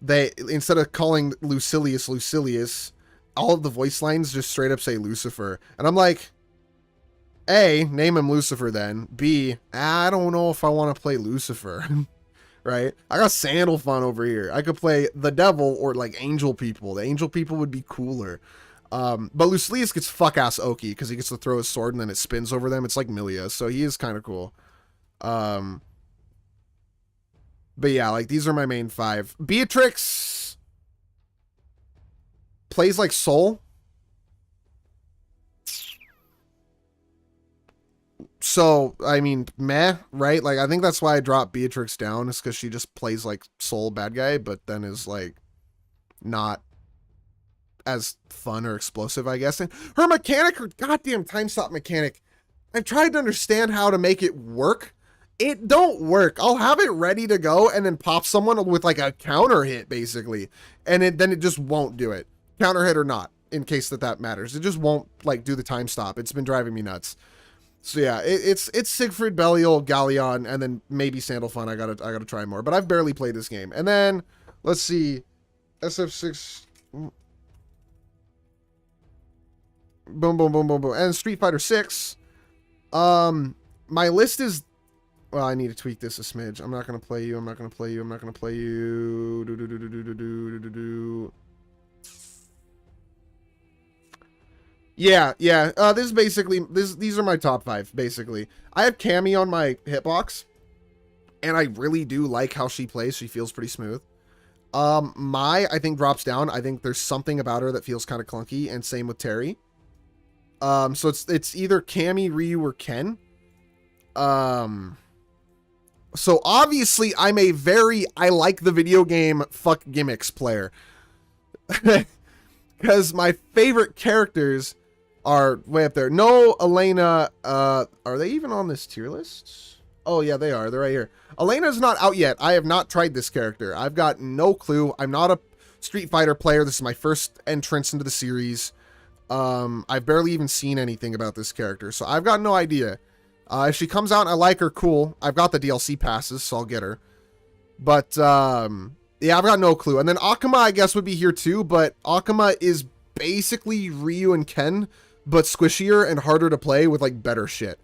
they, instead of calling Lucilius, all of the voice lines just straight up say Lucifer. And I'm like, A, name him Lucifer then. B, I don't know if I want to play Lucifer. Right? I got Sandalphon over here. I could play the devil or like angel people. The angel people would be cooler. But Lucilius gets fuck-ass Oki because he gets to throw his sword and then it spins over them. It's like Milia, so he is kind of cool. But yeah, like these are my main 5. Beatrix plays like Soul. So, I mean, meh, right? Like, I think that's why I dropped Beatrix down, is because she just plays like Soul bad guy, but then is like not as fun or explosive, I guess. And her mechanic, her goddamn time stop mechanic, I've tried to understand how to make it work. It don't work. I'll have it ready to go and then pop someone with like a counter hit, basically. And then it just won't do it. Counter hit or not, in case that matters. It just won't like do the time stop. It's been driving me nuts. So yeah, it's Siegfried, Belial, Galleon, and then maybe Sandalphon. I gotta try more, but I've barely played this game. And then let's see, SF6, boom, and Street Fighter 6. My list is, well, I need to tweak this a smidge. I'm not gonna play you. Yeah, yeah. This is basically these are my top 5 basically. I have Cammy on my hitbox, and I really do like how she plays. She feels pretty smooth. I think drops down. I think there's something about her that feels kind of clunky, and same with Terry. So it's either Cammy, Ryu, or Ken. So obviously I'm a I like the video game fuck gimmicks player. Because my favorite characters are way up there. No, Elena, are they even on this tier list? Oh yeah, they are. They're right here. Elena's not out yet. I have not tried this character. I've got no clue. I'm not a Street Fighter player. This is my first entrance into the series. I've barely even seen anything about this character, so I've got no idea. If she comes out and I like her, cool. I've got the DLC passes, so I'll get her. But, yeah, I've got no clue. And then Akuma, I guess, would be here too, but Akuma is basically Ryu and Ken, but squishier and harder to play with, like, better shit.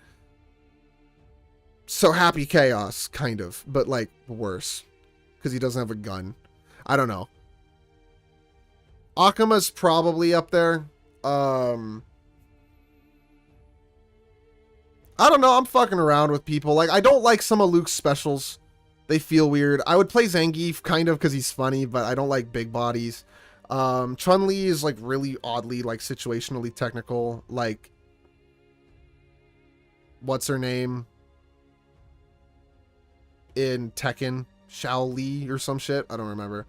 So Happy Chaos, kind of, but, like, worse. Because he doesn't have a gun. I don't know. Akuma's probably up there. I don't know. I'm fucking around with people. Like, I don't like some of Luke's specials. They feel weird. I would play Zangief kind of because he's funny, but I don't like big bodies. Chun-Li is like really oddly like situationally technical. Like, what's her name in Tekken? Xiao Li or some shit. I don't remember.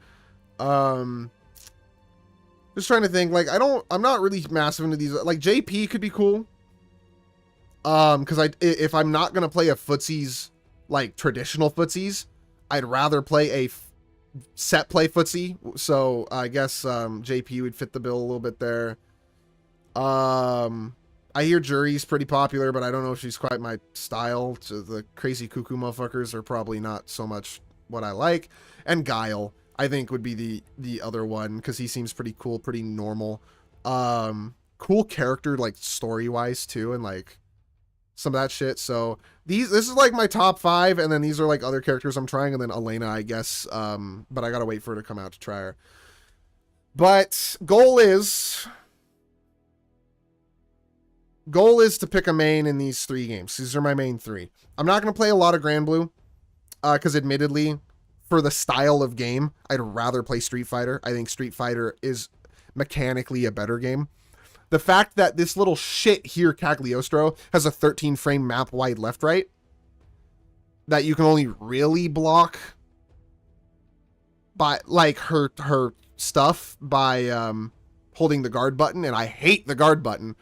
Just trying to think. Like, I'm not really massive into these. Like, JP could be cool. Because if I'm not gonna play a footsies, like traditional footsies, I'd rather play a set play footsie. So I guess JP would fit the bill a little bit there. I hear Jury's pretty popular, but I don't know if she's quite my style. So the crazy cuckoo motherfuckers are probably not so much what I like. And Guile, I think, would be the other one because he seems pretty cool, pretty normal. Cool character, like story wise too, and like some of that shit. So this is like my top 5, and then these are like other characters I'm trying, and then Elena, I guess. But I gotta wait for her to come out to try her. But goal is to pick a main in these 3 games. These are my main 3. I'm not gonna play a lot of Grand Blue, because admittedly, for the style of game, I'd rather play Street Fighter. I think Street Fighter is mechanically a better game. The fact that this little shit here, Cagliostro, has a 13 frame map wide left right that you can only really block by like her stuff by holding the guard button, and I hate the guard button.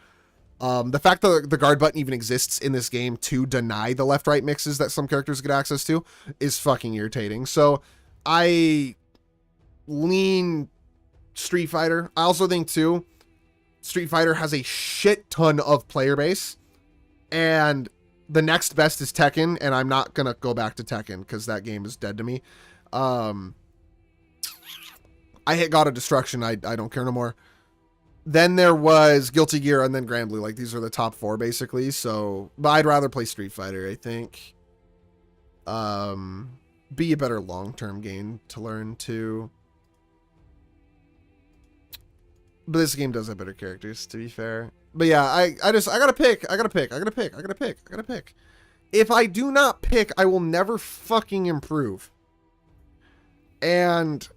The fact that the guard button even exists in this game to deny the left right mixes that some characters get access to is fucking irritating. So I lean Street Fighter. I also think too, Street Fighter has a shit ton of player base, and the next best is Tekken, and I'm not gonna go back to Tekken because that game is dead to me. I hit God of Destruction. I don't care no more. Then there was Guilty Gear, and then Grand Blue. Like, these are the top 4 basically. So, but I'd rather play Street Fighter, I think. Be a better long-term game to learn too. But this game does have better characters, to be fair. But yeah, I gotta pick. If I do not pick, I will never fucking improve. And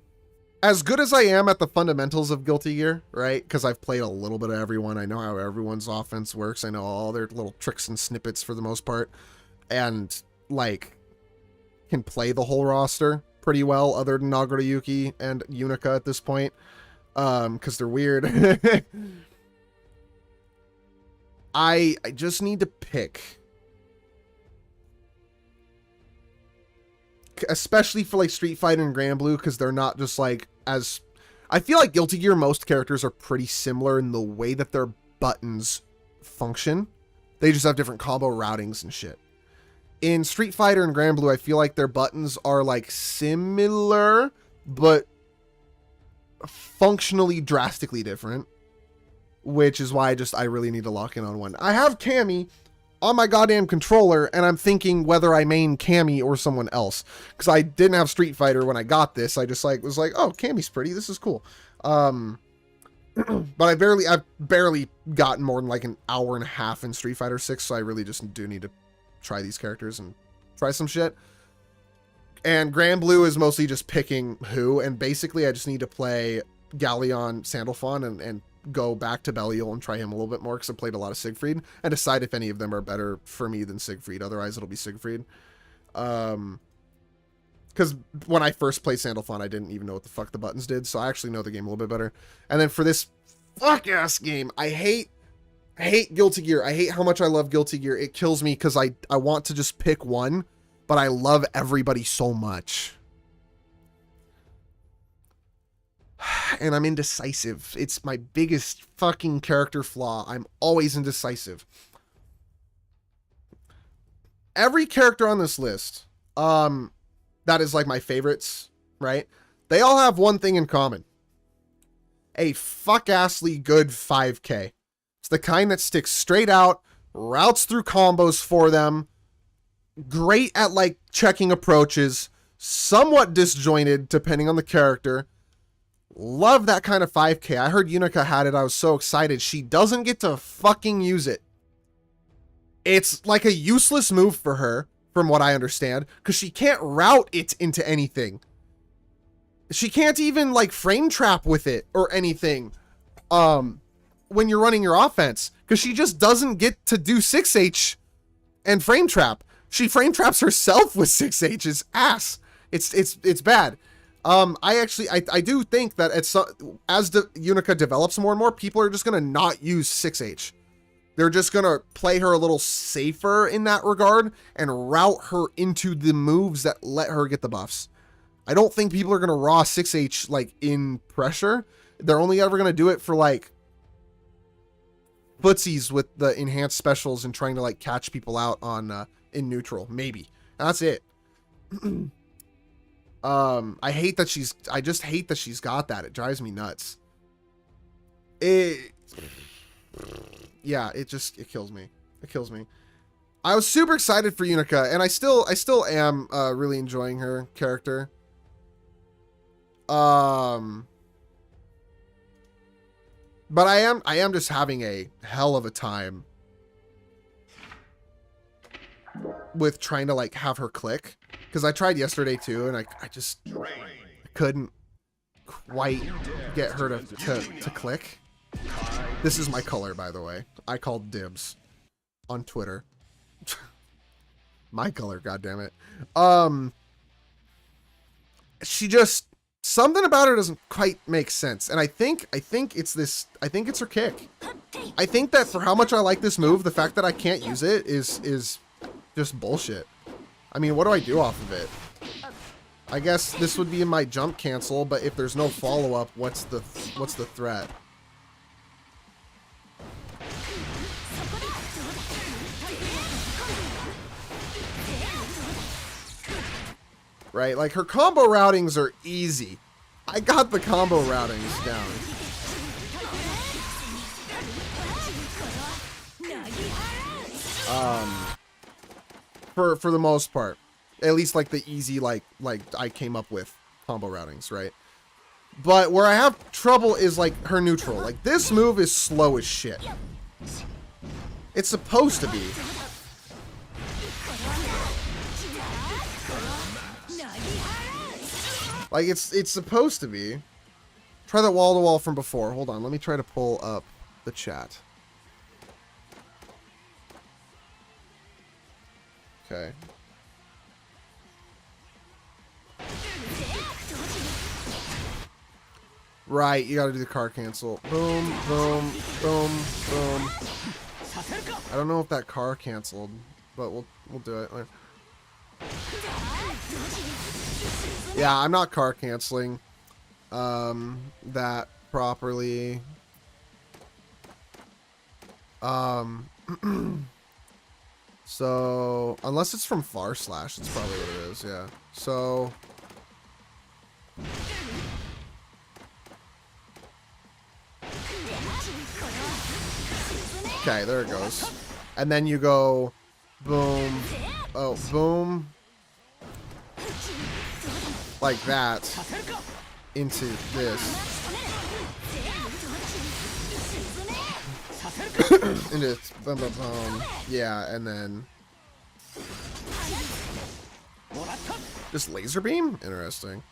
as good as I am at the fundamentals of Guilty Gear, right? Because I've played a little bit of everyone. I know how everyone's offense works. I know all their little tricks and snippets for the most part. And, like, can play the whole roster pretty well, other than Nagoriyuki and Unika at this point. Because they're weird. I just need to pick. Especially for like Street Fighter and Grand Blue, because they're not just like as... I feel like Guilty Gear, most characters are pretty similar in the way that their buttons function. They just have different combo routings and shit. In Street Fighter and Grand Blue, I feel like their buttons are like similar, but functionally drastically different, which is why I really need to lock in on one. I have Cammy on my goddamn controller, and I'm thinking whether I main Cammy or someone else, because I didn't have Street Fighter when I got this. I just was like, oh, Cammy's pretty, this is cool. But I've barely gotten more than like an hour and a half in Street Fighter 6, so I really just do need to try these characters and try some shit. And Grand Blue is mostly just picking who, and basically I just need to play Galleon Sandalphon and go back to Belial and try him a little bit more, because I played a lot of Siegfried, and decide if any of them are better for me than Siegfried. Otherwise it'll be Siegfried. Because when I first played Sandalphon, I didn't even know what the fuck the buttons did, so I actually know the game a little bit better. And then for this fuck-ass game, I hate Guilty Gear. I hate how much I love Guilty Gear. It kills me because I want to just pick one, but I love everybody so much. And I'm indecisive. It's my biggest fucking character flaw. I'm always indecisive. Every character on this list, that is like my favorites, right? They all have one thing in common. A fuck-assly good 5K. It's the kind that sticks straight out, routes through combos for them, great at like checking approaches, somewhat disjointed depending on the character. Love that kind of 5K. I heard Unika had it. I was so excited. She doesn't get to fucking use it. It's like a useless move for her, from what I understand, because she can't route it into anything. She can't even like frame trap with it or anything when you're running your offense, because she just doesn't get to do 6H and frame trap. She frame traps herself with 6H's ass. It's bad. I do think that as Unika develops more and more, people are just gonna not use 6H. They're just gonna play her a little safer in that regard and route her into the moves that let her get the buffs. I don't think people are gonna raw 6H like in pressure. They're only ever gonna do it for like footsies with the enhanced specials and trying to like catch people out on in neutral, maybe. And that's it. I just hate that she's got that. It drives me nuts. Yeah, it kills me. It kills me. I was super excited for Unika, and I still am really enjoying her character. But I am just having a hell of a time with trying to like have her click, because I tried yesterday too, and I just couldn't quite get her to click. This is my color, by the way. I called dibs on Twitter. My color, goddammit. She just, something about her doesn't quite make sense. And I think it's her kick. I think that for how much I like this move, the fact that I can't use it is just bullshit. I mean, what do I do off of it? I guess this would be in my jump cancel, but if there's no follow-up, what's the threat? Right? Like, her combo routings are easy. I got the combo routings down. For the most part. At least, like, the easy, like I came up with combo routings, right? But where I have trouble is, like, her neutral. Like, this move is slow as shit. It's supposed to be. Like, it's supposed to be. Try that wall-to-wall from before. Hold on, let me try to pull up the chat. Okay. Right, you gotta do the car cancel. Boom, boom, boom, boom. I don't know if that car canceled, but we'll do it. Yeah, I'm not car canceling that properly. So unless it's from Far Slash, that's probably what it is. Yeah. So okay, there it goes. And then you go boom, oh, boom, like that into this. into yeah, and then just laser beam. Interesting.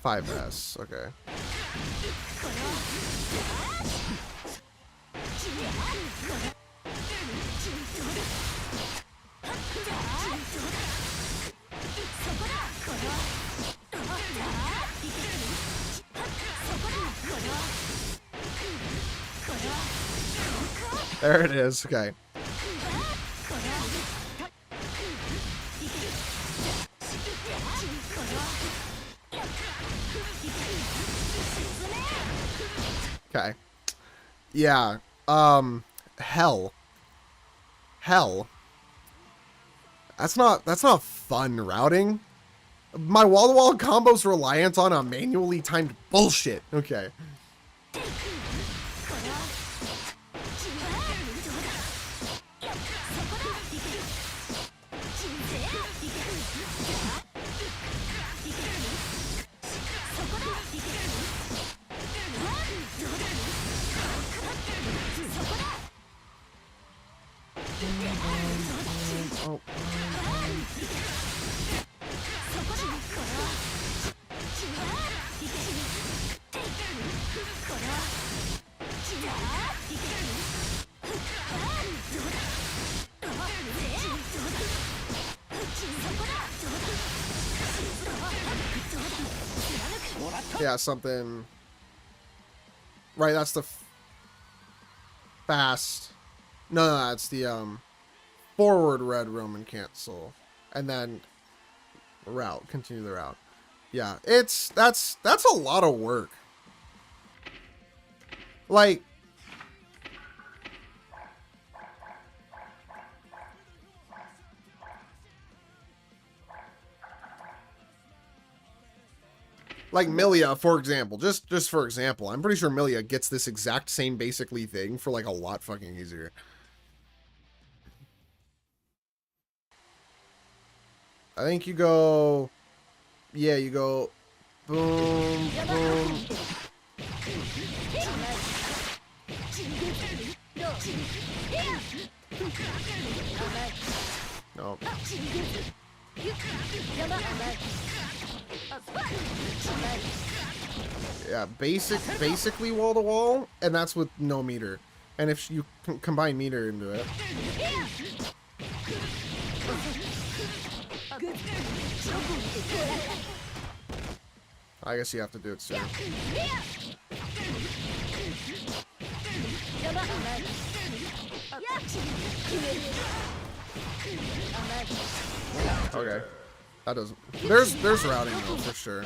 Five S. Okay. There it is. Okay. Okay. Yeah. Hell. That's not fun routing. My wall-to-wall combo's reliant on a manually timed bullshit. Okay. Oh. Yeah, something. Right, that's the fast. No, it's the forward red Roman cancel, and then route. Continue the route. Yeah, that's a lot of work. Like, Milia, for example, just for example, I'm pretty sure Milia gets this exact same basically thing for like a lot fucking easier. I think you go, yeah, you go, boom, boom. No. Yeah, basically wall to wall, and that's with no meter. And if you combine meter into it. I guess you have to do it soon. Okay. That doesn't. There's routing though, for sure.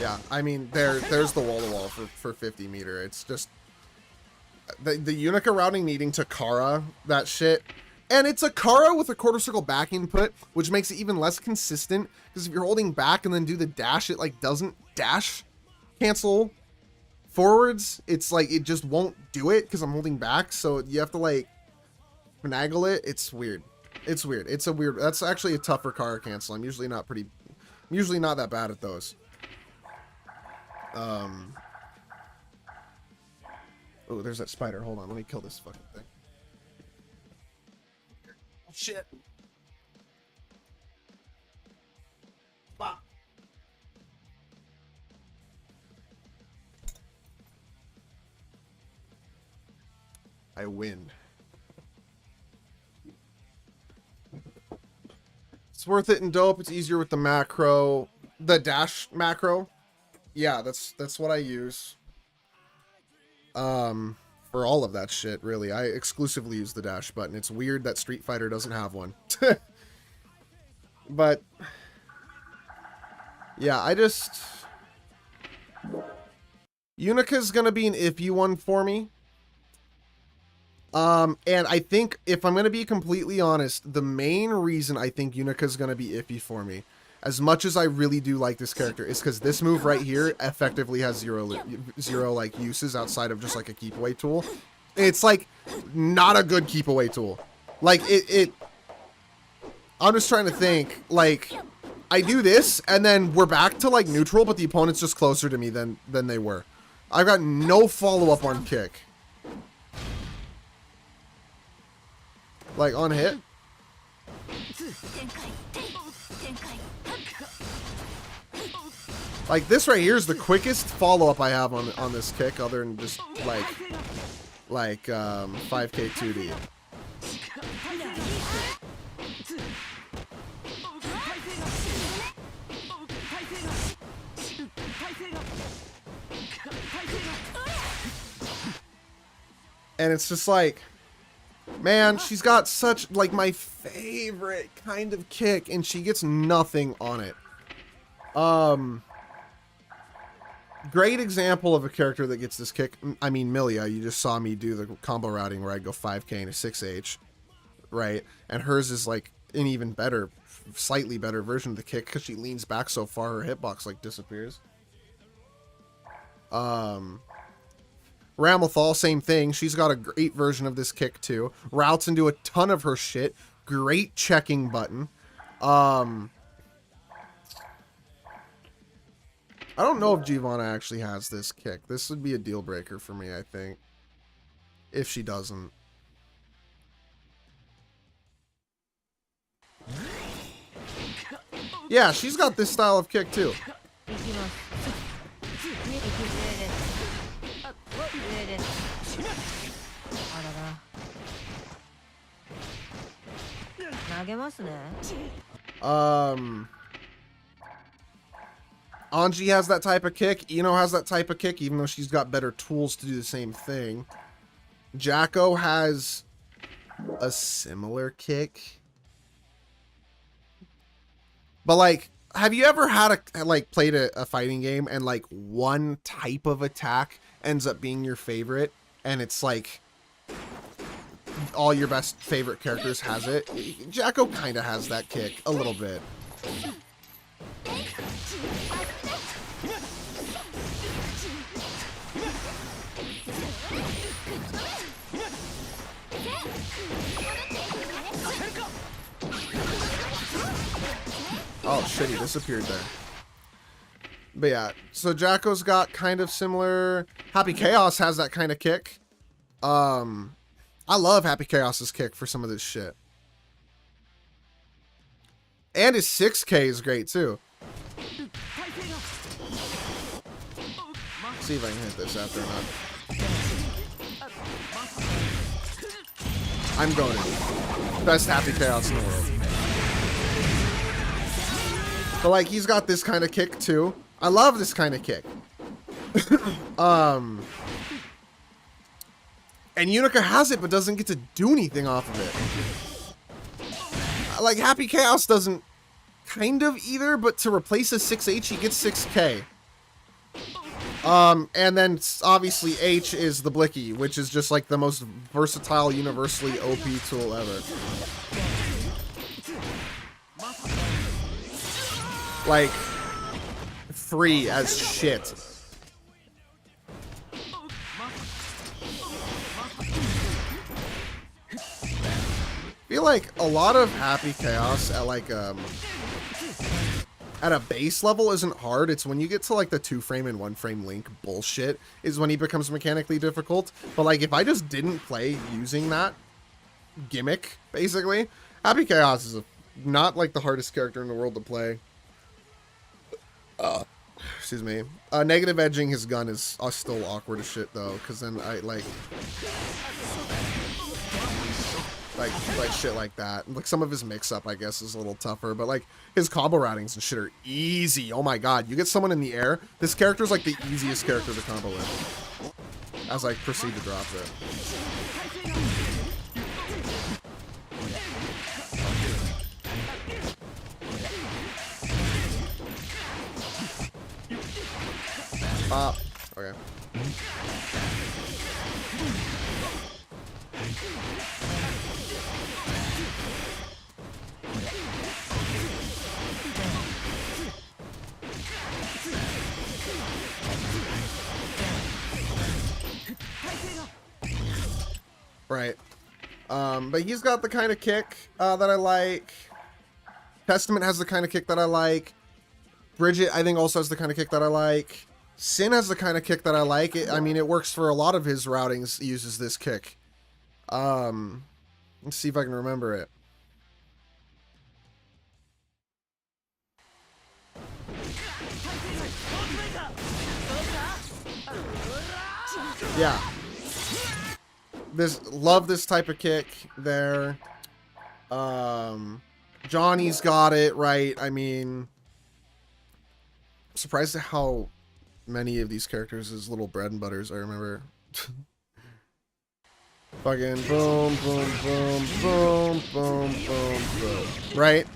Yeah, I mean there's the wall to wall for 50 meter. It's just the Unika routing needing to Kara that shit. And it's a Kara with a quarter circle back input, which makes it even less consistent, because if you're holding back and then do the dash, it like doesn't dash cancel forwards. It's like it just won't do it because I'm holding back, so you have to like finagle it. It's weird. It's weird. It's a weird. That's actually a tougher Kara cancel. I'm usually not that bad at those. Oh, there's that spider. Hold on, let me kill this fucking thing. Shit. I win. It's worth it and dope. It's easier with the macro, the dash macro. Yeah, that's what I use. For all of that shit, really. I exclusively use the dash button. It's weird that Street Fighter doesn't have one. But yeah, Unika's gonna be an iffy one for me. And I think if I'm gonna be completely honest, the main reason I think Unika's gonna be iffy for me as much as I really do like this character, is because this move right here effectively has zero like uses outside of just like a keep away tool. It's like not a good keep away tool. Like I'm just trying to think, like I do this and then we're back to like neutral, but the opponent's just closer to me than they were. I've got no follow-up on kick. Like on hit. Like this right here is the quickest follow-up I have on this kick, other than just like 5k 2D. And it's just like, man, she's got such like my favorite kind of kick, and she gets nothing on it. Great example of a character that gets this kick. I mean, Milia, you just saw me do the combo routing where I go 5k and a 6h, right? And hers is like an even better, slightly better version of the kick because she leans back so far her hitbox like disappears. Ramlethal, same thing. She's got a great version of this kick too. Routes into a ton of her shit. Great checking button. I don't know if Giovanna actually has this kick. This would be a deal breaker for me, I think. If she doesn't. Yeah, she's got this style of kick too. Anji has that type of kick. Ino has that type of kick, even though she's got better tools to do the same thing. Jacko has a similar kick. But like, have you ever had played a fighting game and like one type of attack ends up being your favorite, and it's like all your best favorite characters has it? Jacko kind of has that kick a little bit. Oh shit, he disappeared there. But yeah, so Jacko's got kind of similar. Happy Chaos has that kind of kick. I love Happy Chaos's kick for some of this shit. And his 6k is great too. See if I can hit this after or not. I'm going in. Best Happy Chaos in the world. But like, he's got this kind of kick too. I love this kind of kick. And Unika has it, but doesn't get to do anything off of it. Like, Happy Chaos doesn't kind of either, but to replace a 6H, he gets 6k. And then obviously H is the Blicky, which is just like the most versatile, universally OP tool ever. Like, free as shit. I feel like a lot of Happy Chaos at like at a base level isn't hard. It's when you get to like the 2-frame and 1-frame link bullshit is when he becomes mechanically difficult. But like, if I just didn't play using that gimmick, basically, Happy Chaos is not like the hardest character in the world to play. Excuse me. Negative edging his gun is still awkward as shit though, because then I like shit like that. Like, some of his mix-up, I guess, is a little tougher, but like his combo routings and shit are easy. Oh my god, you get someone in the air, this character's like the easiest character to combo with. As I proceed to drop it. Okay. right? But he's got the kind of kick that I like. Testament has the kind of kick that I like. Bridget, I think, also has the kind of kick that I like. Sin has the kind of kick that I like. I mean, it works for a lot of his routings, uses this kick. Let's see if I can remember it. Yeah. Love this type of kick there. Johnny's got it, right? I mean, I'm surprised at how many of these characters is little bread and butters, I remember. Fucking boom, boom, boom, boom, boom, boom, boom. Right?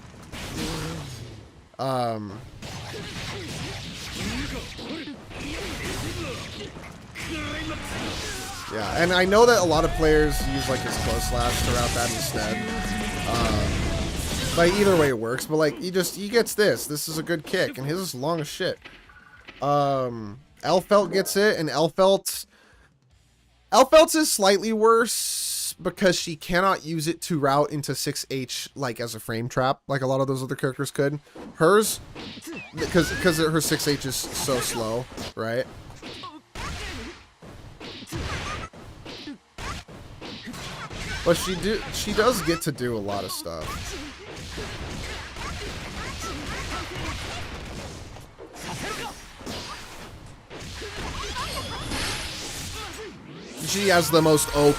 Yeah, and I know that a lot of players use like his close slash to route that instead. But either way it works. But like he gets this. This is a good kick, and his is long as shit. Elfelt gets it, and Elfelt's is slightly worse because she cannot use it to route into 6H like as a frame trap, like a lot of those other characters could. Hers, because her 6H is so slow, right? But she does get to do a lot of stuff. She has the most OP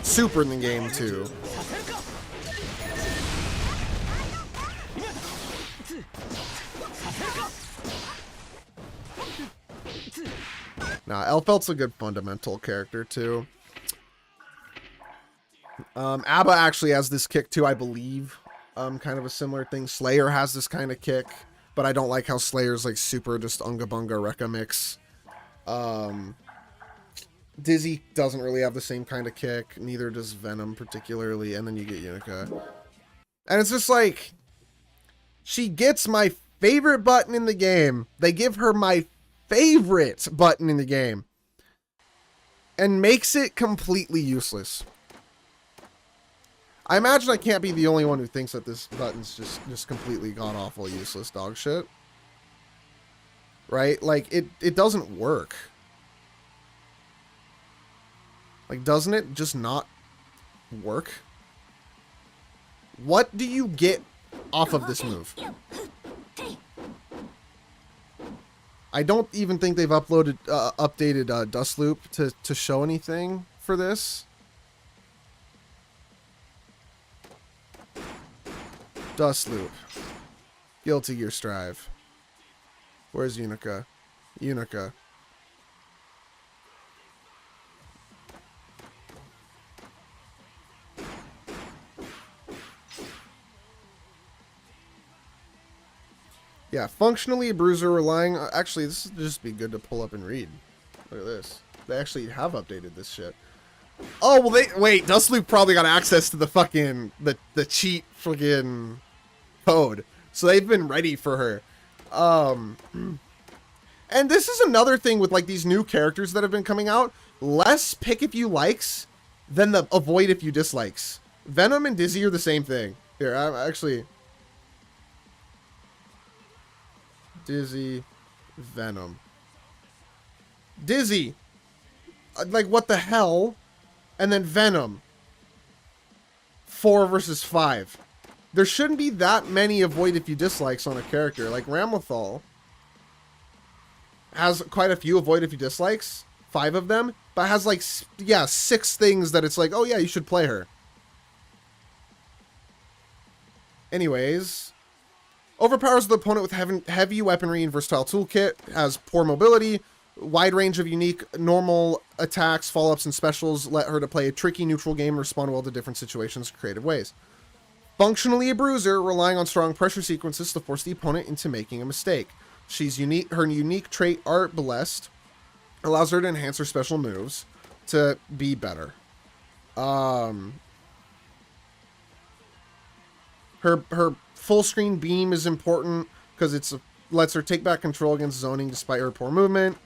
super in the game too. Nah, Elfelt's a good fundamental character too. Abba actually has this kick too, I believe. Kind of a similar thing. Slayer has this kind of kick, but I don't like how Slayer's like super just unga bunga rekka mix. Dizzy doesn't really have the same kind of kick, neither does Venom particularly, and then you get Unika. And it's just like, she gets my favorite button in the game. They give her my favorite button in the game. And makes it completely useless. I imagine I can't be the only one who thinks that this button's just completely god-awful, useless dog shit. Right? Like, it doesn't work. Like, doesn't it just not work? What do you get off of this move? I don't even think they've updated Dust Loop to show anything for this. Dust Loop. Guilty Gear Strive. Where's Unika? Unika. Yeah, functionally a bruiser relying on... Actually, this would just be good to pull up and read. Look at this. They actually have updated this shit. Oh, well, wait, Dustloop probably got access to the fucking... The cheat fucking code. So they've been ready for her. And this is another thing with, like, these new characters that have been coming out. Less pick if you likes than the avoid if you dislikes. Venom and Dizzy are the same thing. Here, I'm actually... Dizzy, Venom. Dizzy, like what the hell? And then Venom. 4 versus 5. There shouldn't be that many avoid if you dislikes on a character. Like Ramlethal has quite a few avoid if you dislikes, 5 of them, but has like, yeah, 6 things that it's like, oh yeah, you should play her. Anyways... Overpowers the opponent with heavy weaponry and versatile toolkit, has poor mobility, wide range of unique normal attacks, follow-ups, and specials let her to play a tricky neutral game and respond well to different situations in creative ways. Functionally a bruiser, relying on strong pressure sequences to force the opponent into making a mistake. Her unique trait, Art Blessed, allows her to enhance her special moves to be better. Her full screen beam is important because lets her take back control against zoning despite her poor movement.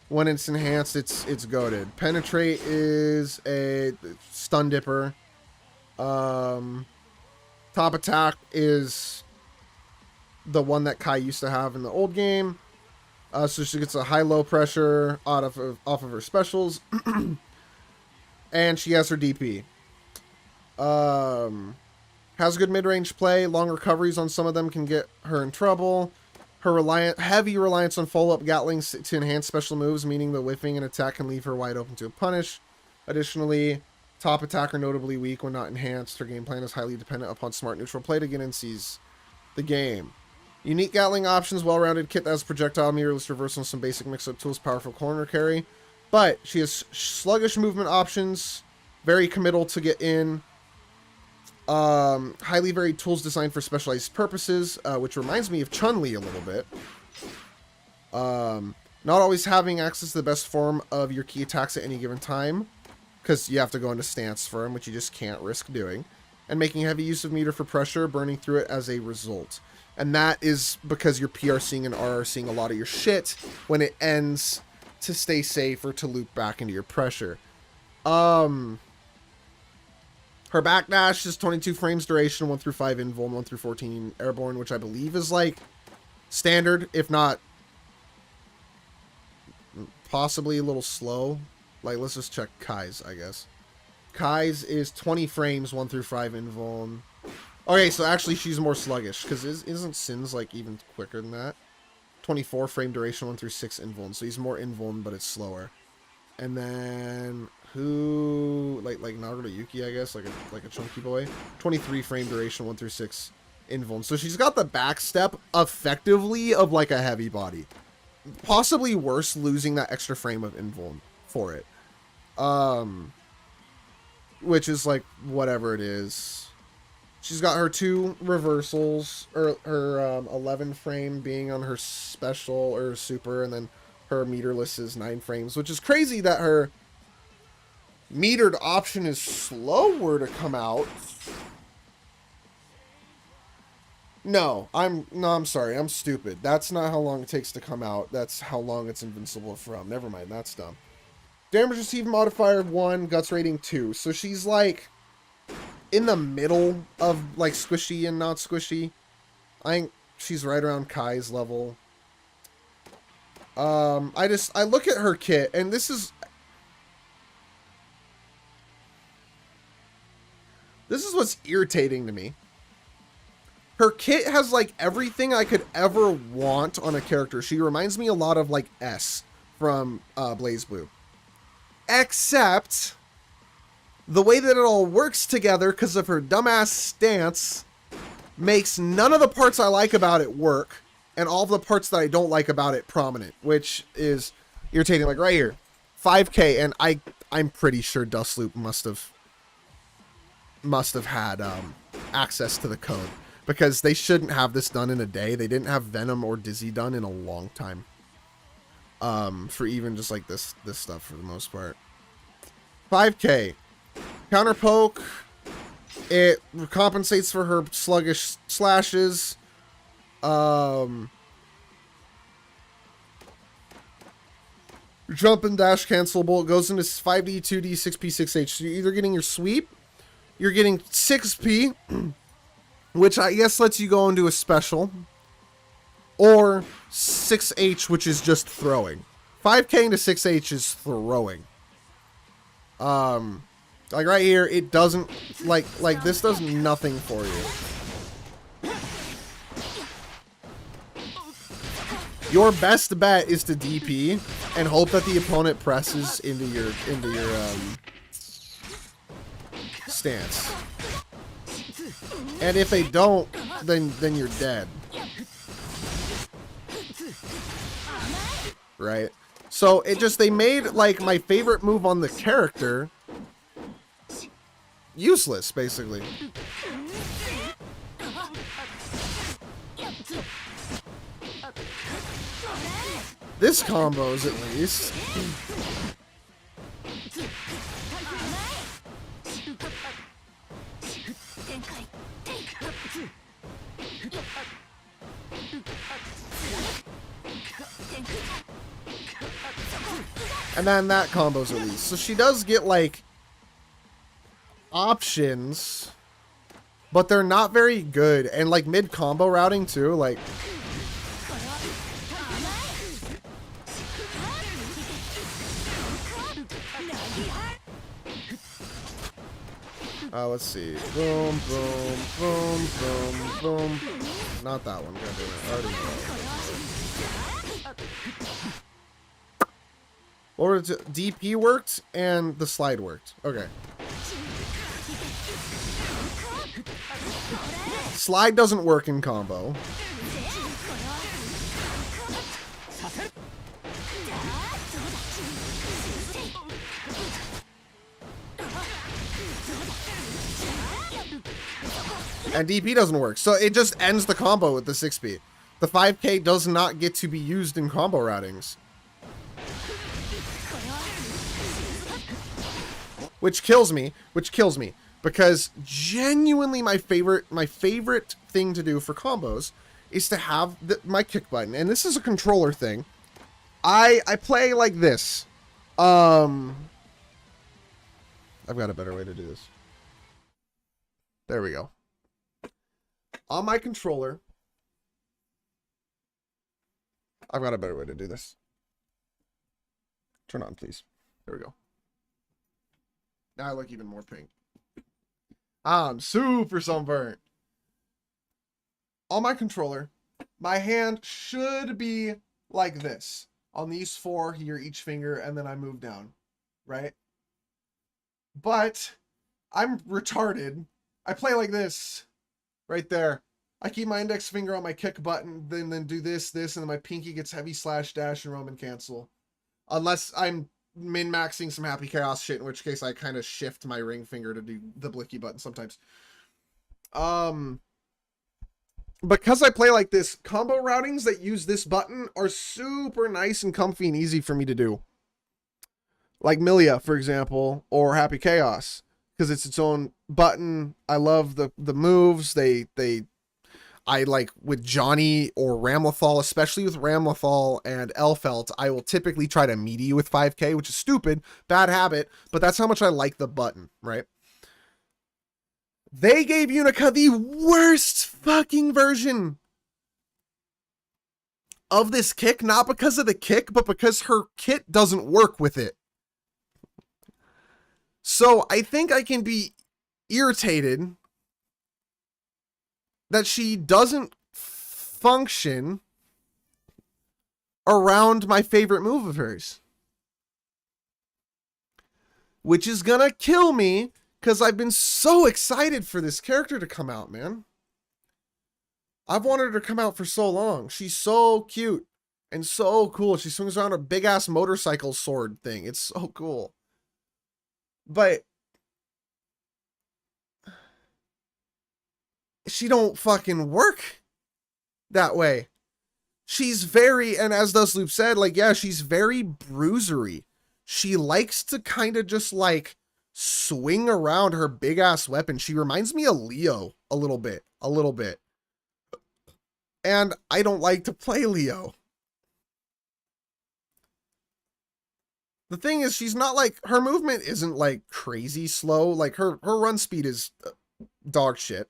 When it's enhanced, it's goated. Penetrate is a stun dipper. Top attack is the one that Kai used to have in the old game. So she gets a high-low pressure off of her specials. And she has her DP. Has good mid-range play. Long recoveries on some of them can get her in trouble. Her heavy reliance on follow-up Gatlings to enhance special moves, meaning the whiffing and attack can leave her wide open to a punish. Additionally, top attack are notably weak when not enhanced. Her game plan is highly dependent upon smart neutral play to get and seize the game. Unique Gatling options, well-rounded kit that has projectile, mirrorless reversal, and some basic mix-up tools, powerful corner carry. But she has sluggish movement options, very committal to get in. Highly varied tools designed for specialized purposes, which reminds me of Chun-Li a little bit. Not always having access to the best form of your key attacks at any given time, because you have to go into stance for them, which you just can't risk doing. And making heavy use of meter for pressure, burning through it as a result. And that is because you're PRCing and RRCing a lot of your shit when it ends to stay safe or to loop back into your pressure. Her backdash is 22 frames duration, 1 through 5 invuln, 1 through 14 airborne, which I believe is like standard, if not possibly a little slow. Like, let's just check Kai's, I guess. Kai's is 20 frames, 1 through 5 invuln. Okay, so actually she's more sluggish, because isn't Sin's like even quicker than that? 24 frame duration, 1 through 6 invuln, so he's more invuln, but it's slower. And then who like Naruto Yuki, I guess, like a chunky boy. 23 frame duration, 1 through 6 invuln. So she's got the backstep effectively of like a heavy body. Possibly worse losing that extra frame of invuln for it. Which is like whatever it is. She's got her 2 reversals, or her 11 frame being on her special or super, and then her meterless is 9 frames, which is crazy that her metered option is slower to come out. No, I'm sorry, I'm stupid. That's not how long it takes to come out. That's how long it's invincible from. Never mind, that's dumb. Damage received modifier 1, guts rating 2. So she's like in the middle of like squishy and not squishy. I think she's right around Kai's level. I look at her kit, and this is what's irritating to me. Her kit has like everything I could ever want on a character. She reminds me a lot of like S from BlazBlue. Except the way that it all works together because of her dumbass stance makes none of the parts I like about it work, and all of the parts that I don't like about it prominent, which is irritating. Like right here, 5K, and I'm pretty sure Dustloop must have had access to the code, because they shouldn't have this done in a day. They didn't have Venom or Dizzy done in a long time. For even just like this stuff for the most part. 5K. Counter poke. It compensates for her sluggish slashes. Jump and dash cancelable. It goes into 5D, 2D, 6P, 6H. So you're either getting your sweep, you're getting 6P, which I guess lets you go into a special, or 6H, which is just throwing. 5K into 6H is throwing. Like right here, it doesn't, like this does nothing for you. Your best bet is to DP and hope that the opponent presses into your stance. And if they don't, then you're dead. Right? So they made like my favorite move on the character useless, basically. This combos at least. And then that combo's released. So she does get, like, options, but they're not very good. And, like, mid-combo routing, too, like... let's see. Boom, boom, boom, boom, boom. Not that one. God damn it. I already know. What were it? DP worked and the slide worked. Okay. Slide doesn't work in combo. And DP doesn't work. So it just ends the combo with the 6P. The 5K does not get to be used in combo routings. Which kills me. Because genuinely my favorite thing to do for combos is to have my kick button. And this is a controller thing. I play like this. I've got a better way to do this. There we go. On my controller, I've got a better way to do this. Turn on, please. There we go. Now I look even more pink. I'm super sunburnt. On my controller, my hand should be like this. On these 4 here, each finger, and then I move down. Right? But I'm retarded. I play like this. Right there. I keep my index finger on my kick button, then do this, and then my pinky gets heavy slash dash and Roman cancel. Unless I'm min-maxing some happy chaos shit, in which case I kind of shift my ring finger to do the blicky button sometimes. Because I play like this, combo routings that use this button are super nice and comfy and easy for me to do. Like Milia, for example, or Happy Chaos. Because it's its own button. I love the moves. I like with Johnny or Ramlethal, especially with Ramlethal and Elfelt, I will typically try to meaty with 5K, which is stupid, bad habit, but that's how much I like the button, right? They gave Unika the worst fucking version of this kick, not because of the kick, but because her kit doesn't work with it. So I think I can be irritated that she doesn't function around my favorite move of hers. Which is gonna kill me, because I've been so excited for this character to come out, man. I've wanted her to come out for so long. She's so cute and so cool. She swings around a big-ass motorcycle sword thing. It's so cool. But she don't fucking work that way. She's very, and as Dust Loop said, like, yeah, she's very bruisery. She likes to kind of just like swing around her big ass weapon. She reminds me of Leo a little bit. And I don't like to play Leo. The thing is, she's not like, her movement isn't like crazy slow. Like her run speed is dog shit.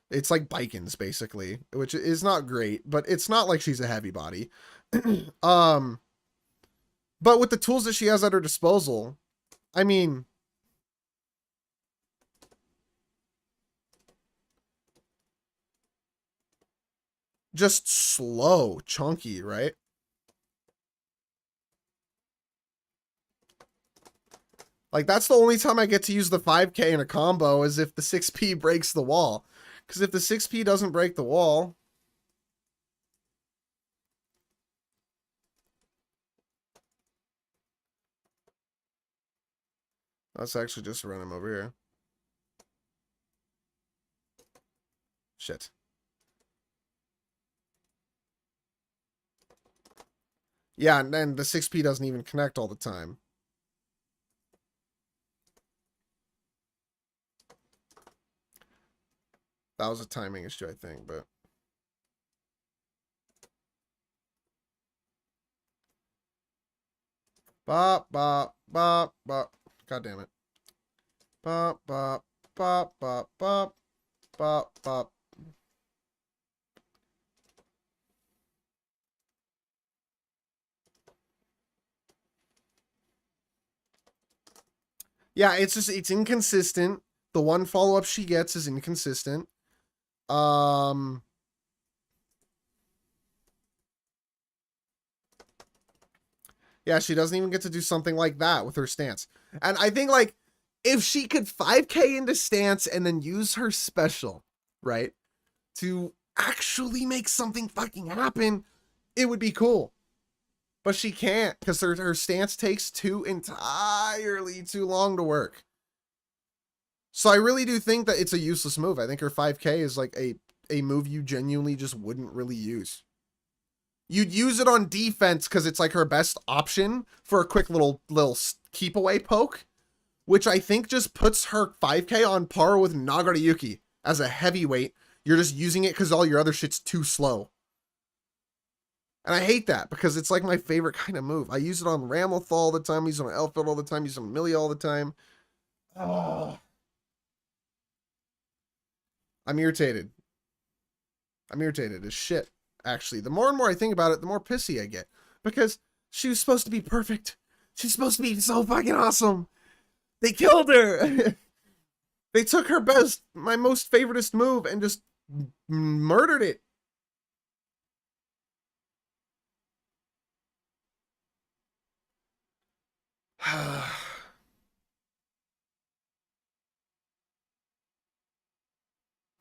It's like Bikins basically, which is not great, but it's not like she's a heavy body. But with the tools that she has at her disposal, I mean, just slow, chunky, right? Like, that's the only time I get to use the 5K in a combo is if the 6P breaks the wall. Because if the 6P doesn't break the wall... Let's actually just run him over here. Shit. Yeah, and then the 6P doesn't even connect all the time. That was a timing issue, I think, but... Bop, bop, bop, bop. God damn it. Bop, bop, bop, bop, bop, bop, bop. Yeah, it's just, it's inconsistent. The one follow-up she gets is inconsistent. Yeah, she doesn't even get to do something like that with her stance. And I think, like, if she could 5k into stance and then use her special, right, to actually make something fucking happen, it would be cool. But she can't, because her stance takes entirely too long to work. So I really do think that it's a useless move. I think her 5k is like a move you genuinely just wouldn't really use. You'd use it on defense because it's like her best option for a quick little keep away poke, which I think just puts her 5k on par with Nagariyuki as a heavyweight. You're just using it because all your other shit's too slow. And I hate that because it's like my favorite kind of move. I use it on Ramlethal all the time, I use it on Elfeld all the time, I use it on Millie all the time. Oh. I'm irritated. I'm irritated as shit, actually. The more and more I think about it, the more pissy I get. Because she was supposed to be perfect. She's supposed to be so fucking awesome. They killed her. They took her best, my most favoritist move, and just murdered it.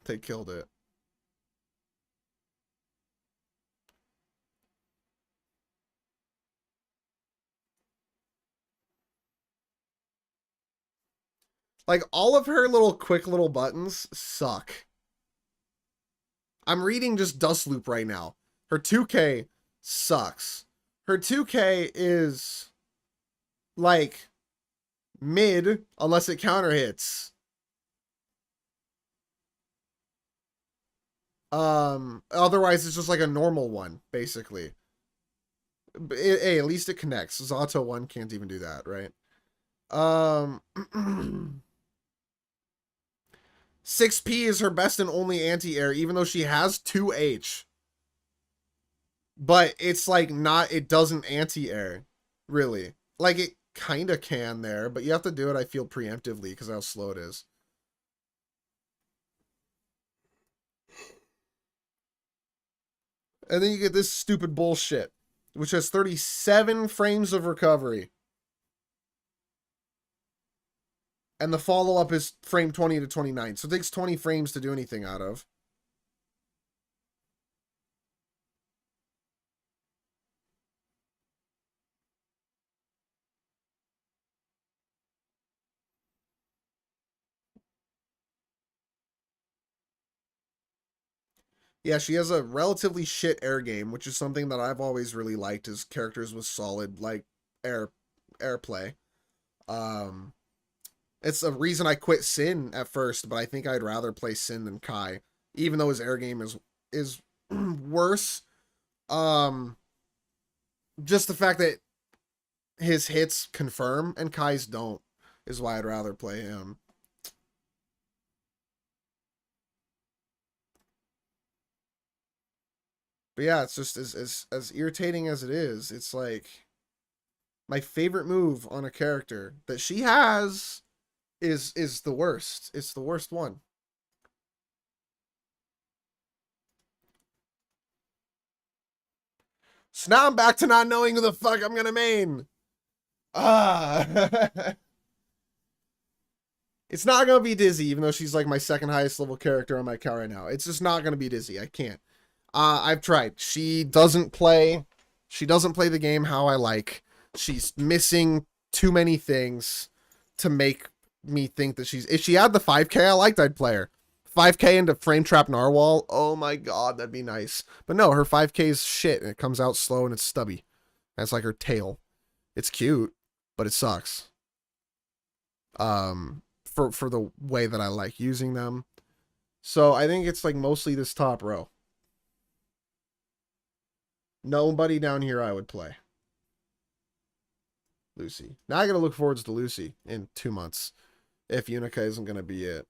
They killed it. Like, all of her quick little buttons suck. I'm reading just Dust Loop right now. Her 2K sucks. Her 2K is like mid unless it counter hits. Otherwise it's just like a normal one, basically. Hey, at least it connects. Zato 1 can't even do that, right? 6P is her best and only anti-air, even though she has 2H. But it's like not, it doesn't anti-air, really. Like it kind of can there, but you have to do it, I feel, preemptively because how slow it is. And then you get this stupid bullshit, which has 37 frames of recovery. And the follow-up is frame 20 to 29. So it takes 20 frames to do anything out of. Yeah, she has a relatively shit air game, which is something that I've always really liked, is characters with solid, like, airplay. It's a reason I quit Sin at first, but I think I'd rather play Sin than Kai, even though his air game is worse. Just the fact that his hits confirm and Kai's don't is why I'd rather play him. But yeah, it's just as irritating as it is. It's like my favorite move on a character that she has is the worst. It's the worst one. So now I'm back to not knowing who the fuck I'm gonna main. Ah. It's not gonna be Dizzy, even though she's like my second highest level character on my account right now. It's just not gonna be Dizzy. I can't. I've tried. She doesn't play the game how I like. She's missing too many things to make me think that if she had the 5k I liked, I'd play her. 5k into Frame Trap Narwhal, oh my god, that'd be nice. But no, her 5k is shit, and it comes out slow and it's stubby. That's like her tail. It's cute, but it sucks. For the way that I like using them. So I think it's like mostly this top row. Nobody down here I would play. Lucy. Now I gotta look forward to Lucy in 2 months. If Unika isn't gonna be it.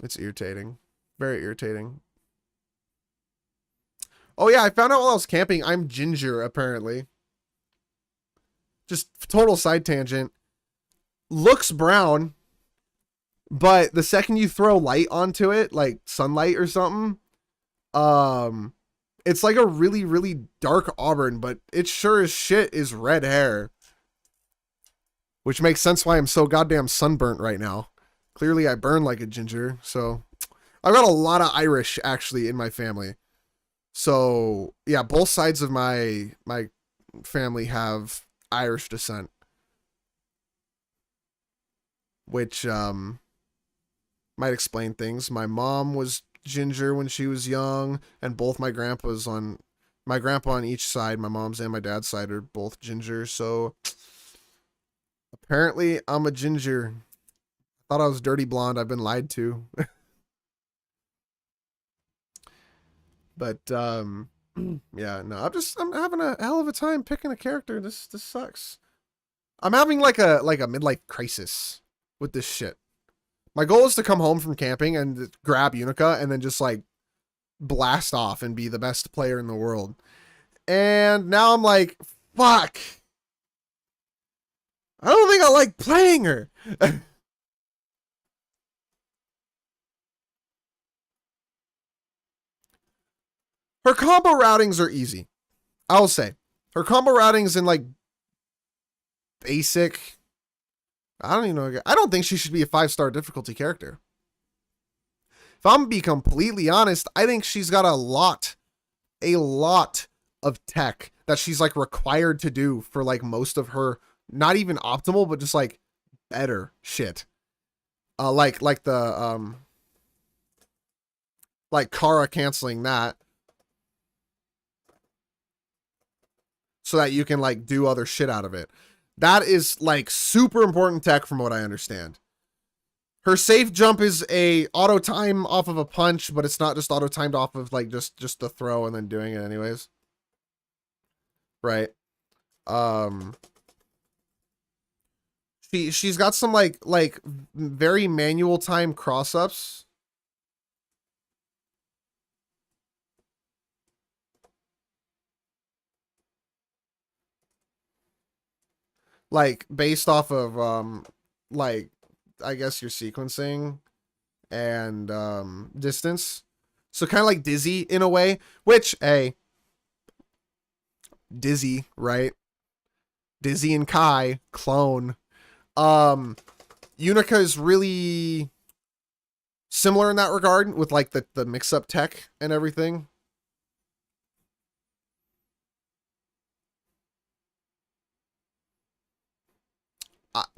It's irritating. Very irritating. Oh yeah, I found out while I was camping, I'm ginger, apparently. Just total side tangent. Looks brown, but the second you throw light onto it, like sunlight or something, it's like a really, really dark auburn, but it sure as shit is red hair. Which makes sense why I'm so goddamn sunburnt right now. Clearly I burn like a ginger, so... I've got a lot of Irish, actually, in my family. So, yeah, both sides of my family have Irish descent. Which, might explain things. My mom was ginger when she was young, and both my grandpas on... My grandpa on each side, my mom's and my dad's side, are both ginger, so... Apparently, I'm a ginger. Thought I was dirty blonde. I've been lied to. But, yeah, no, I'm having a hell of a time picking a character. This sucks. I'm having like a midlife crisis with this shit. My goal is to come home from camping and grab Unika and then just like blast off and be the best player in the world. And now I'm like, fuck. I don't think I like playing her. Her combo routings are easy. I'll say. Her combo routings in like basic. I don't even know. I don't think she should be a 5-star difficulty character. If I'm gonna be completely honest, I think she's got a lot of tech that she's like required to do for like most of her, not even optimal, but just like better shit. Like the like Kara canceling that so that you can like do other shit out of it. That is like super important tech from what I understand. Her safe jump is a auto time off of a punch, but it's not just auto timed off of like just the throw and then doing it anyways. Right. She's got some like very manual time cross ups. Like based off of like I guess your sequencing and distance. So kind of like Dizzy in a way, which Dizzy, right? Dizzy and Kai clone. Unika is really similar in that regard with like the mix-up tech and everything.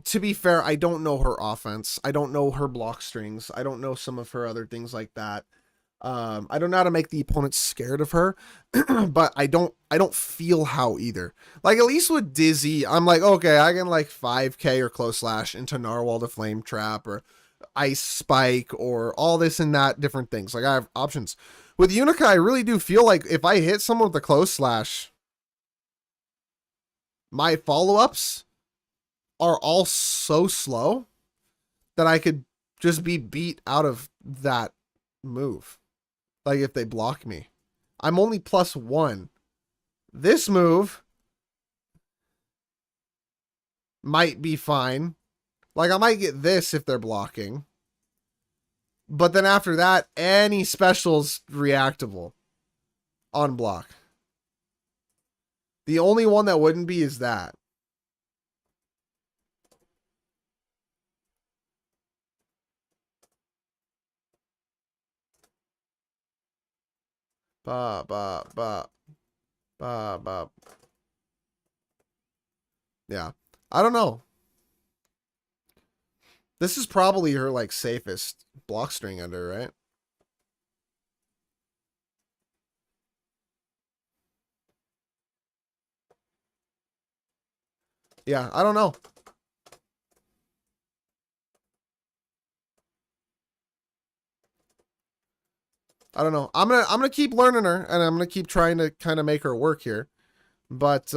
To be fair, I don't know her offense. I don't know her block strings. I don't know some of her other things like that. I don't know how to make the opponent scared of her, but I don't feel how either. Like at least with Dizzy, I'm like, okay, I can like 5k or close slash into Narwhal to Flame Trap or Ice Spike or all this and that different things. Like I have options. With Unika, I really do feel like if I hit someone with a close slash, my follow-ups are all so slow that I could just be beat out of that move. Like if they block me. I'm only +1. This move might be fine. Like I might get this if they're blocking. But then after that, any special's reactable on block. The only one that wouldn't be is that. Ba, ba, ba. Ba, ba. Yeah. I don't know. This is probably her, like, safest block string under, right? Yeah, I don't know. I don't know. I'm gonna keep learning her, and I'm gonna keep trying to kind of make her work here. But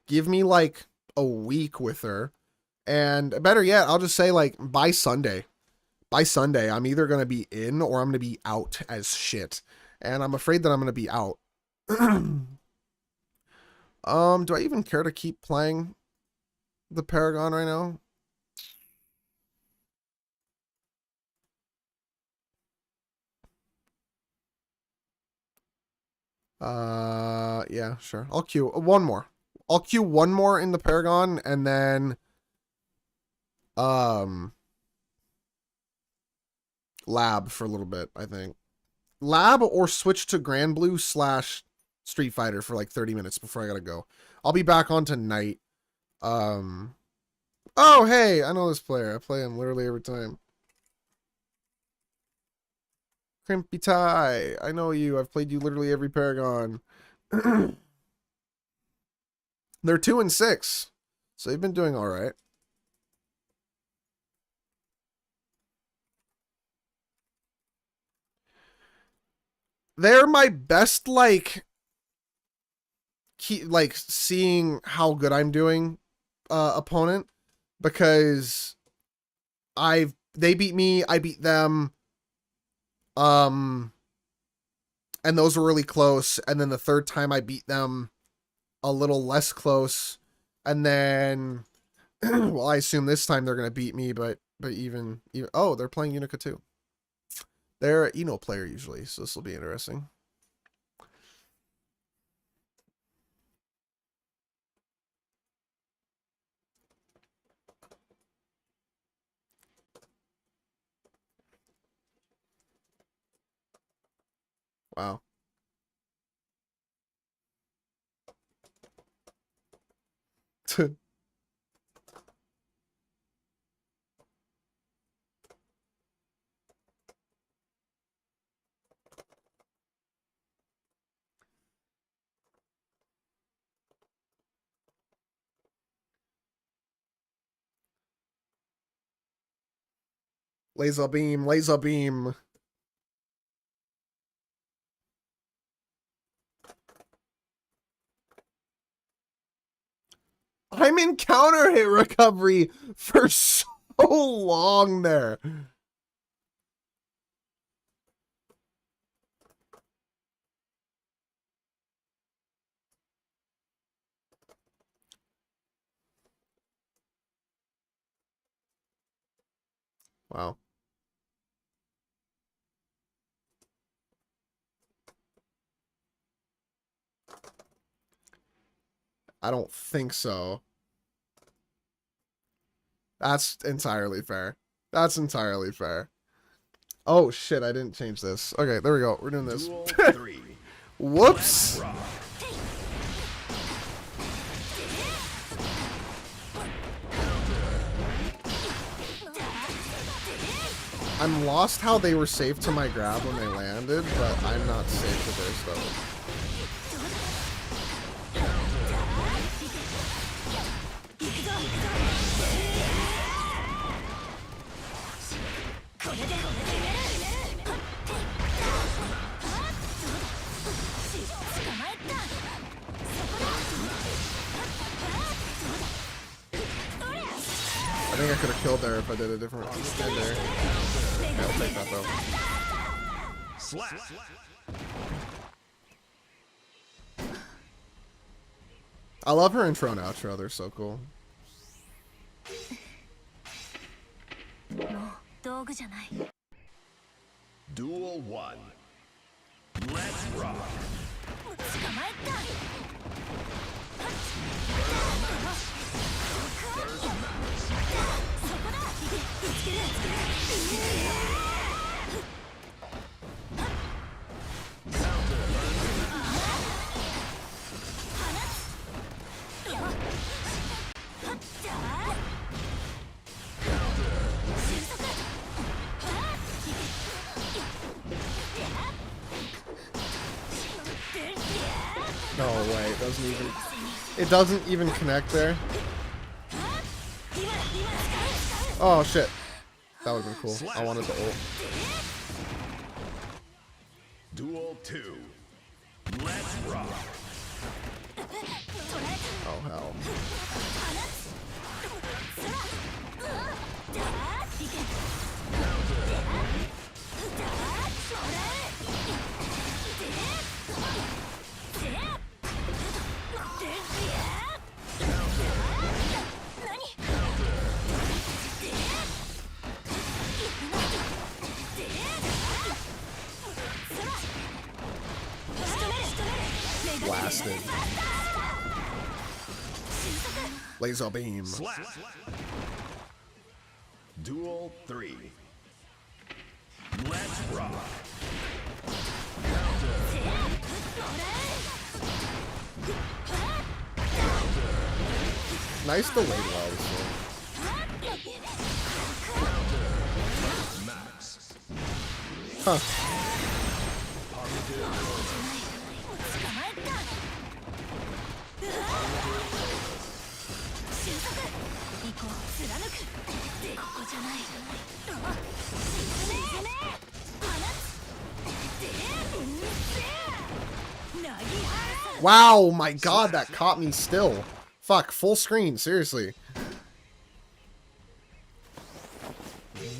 give me like a week with her, and better yet, I'll just say like by Sunday. By Sunday, I'm either gonna be in or I'm gonna be out as shit, and I'm afraid that I'm gonna be out. Do I even care to keep playing the Paragon right now? Yeah, sure. I'll queue one more. I'll queue one more in the Paragon, and then lab for a little bit, I think. Lab or switch to Grand Blue / Street Fighter for like 30 minutes before I gotta go. I'll be back on tonight. Oh, hey, I know this player. I play him literally every time. Crimpy Tie, I know you. I've played you literally every Paragon. They're 2 and 6, so they've been doing all right. They're my best, like seeing how good I'm doing opponent, because they beat me, I beat them, and those were really close, and then the third time I beat them a little less close, and then well, I assume this time they're gonna beat me, but even oh, they're playing Unika too. They're an Eno player usually, so this will be interesting. Wow. Laser beam, laser beam. I'm in counter hit recovery for so long there. Wow. I don't think so. That's entirely fair. That's entirely fair. Oh shit, I didn't change this. Okay, there we go. We're doing this. Whoops. I'm lost how they were safe to my grab when they landed, but I'm not safe to theirs though. I think I could have killed there if I did a different spin there. Yeah, I'll take that though. Slap. I love her intro and outro. They're so cool. Duel 1. Let's rock. No way, it doesn't even connect there. Oh shit. That would have been cool. I wanted the ult. 2. Let's rock. Oh hell. Blasted. Laser beam. Slap. Duel 3. Let's rock. Nice delayed lows. Max. Huh. Wow, my god, that caught me still. Fuck, full screen, seriously.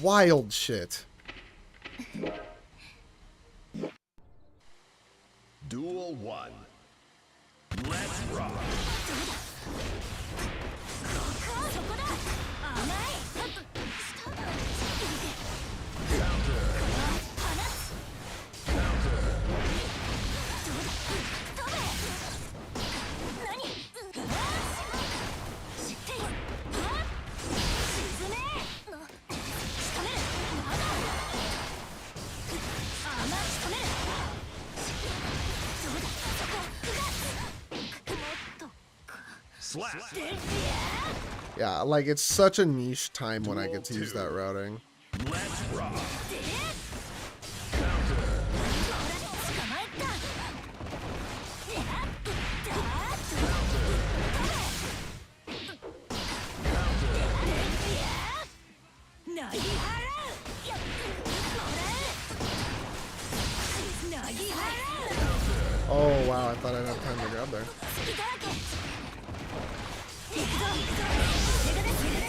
Wild shit. Duel 1. Let's rock. Slap. Yeah, like, it's such a niche time when I get to use that routing. Let's rock. Oh, wow, I thought I'd have time to grab there.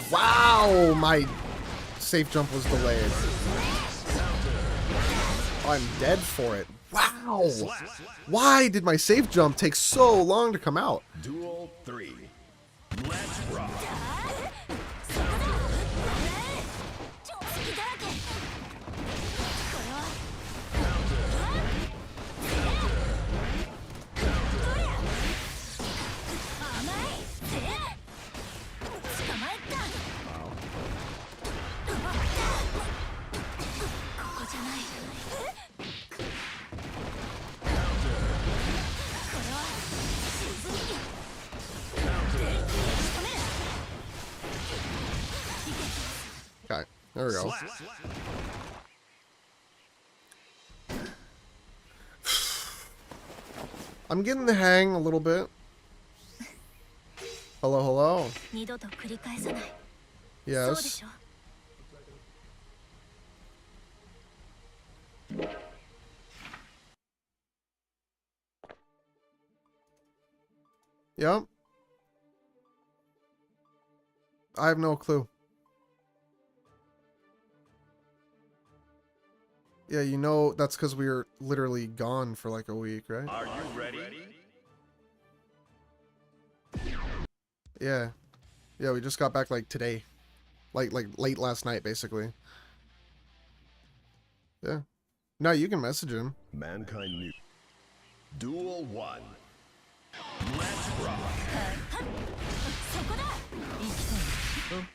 Wow, my safe jump was delayed. I'm dead for it. Wow. Why did my safe jump take so long to come out? Duel 3. Let's rock. Okay, there we go. I'm getting the hang a little bit. Hello, hello. Yes. Yep. I have no clue. Yeah, you know, that's because we were literally gone for like a week, right? Are you ready? Yeah. Yeah, we just got back like today. Like late last night, basically. Yeah. No, you can message him. Mankind new. Duel 1. Let's rock.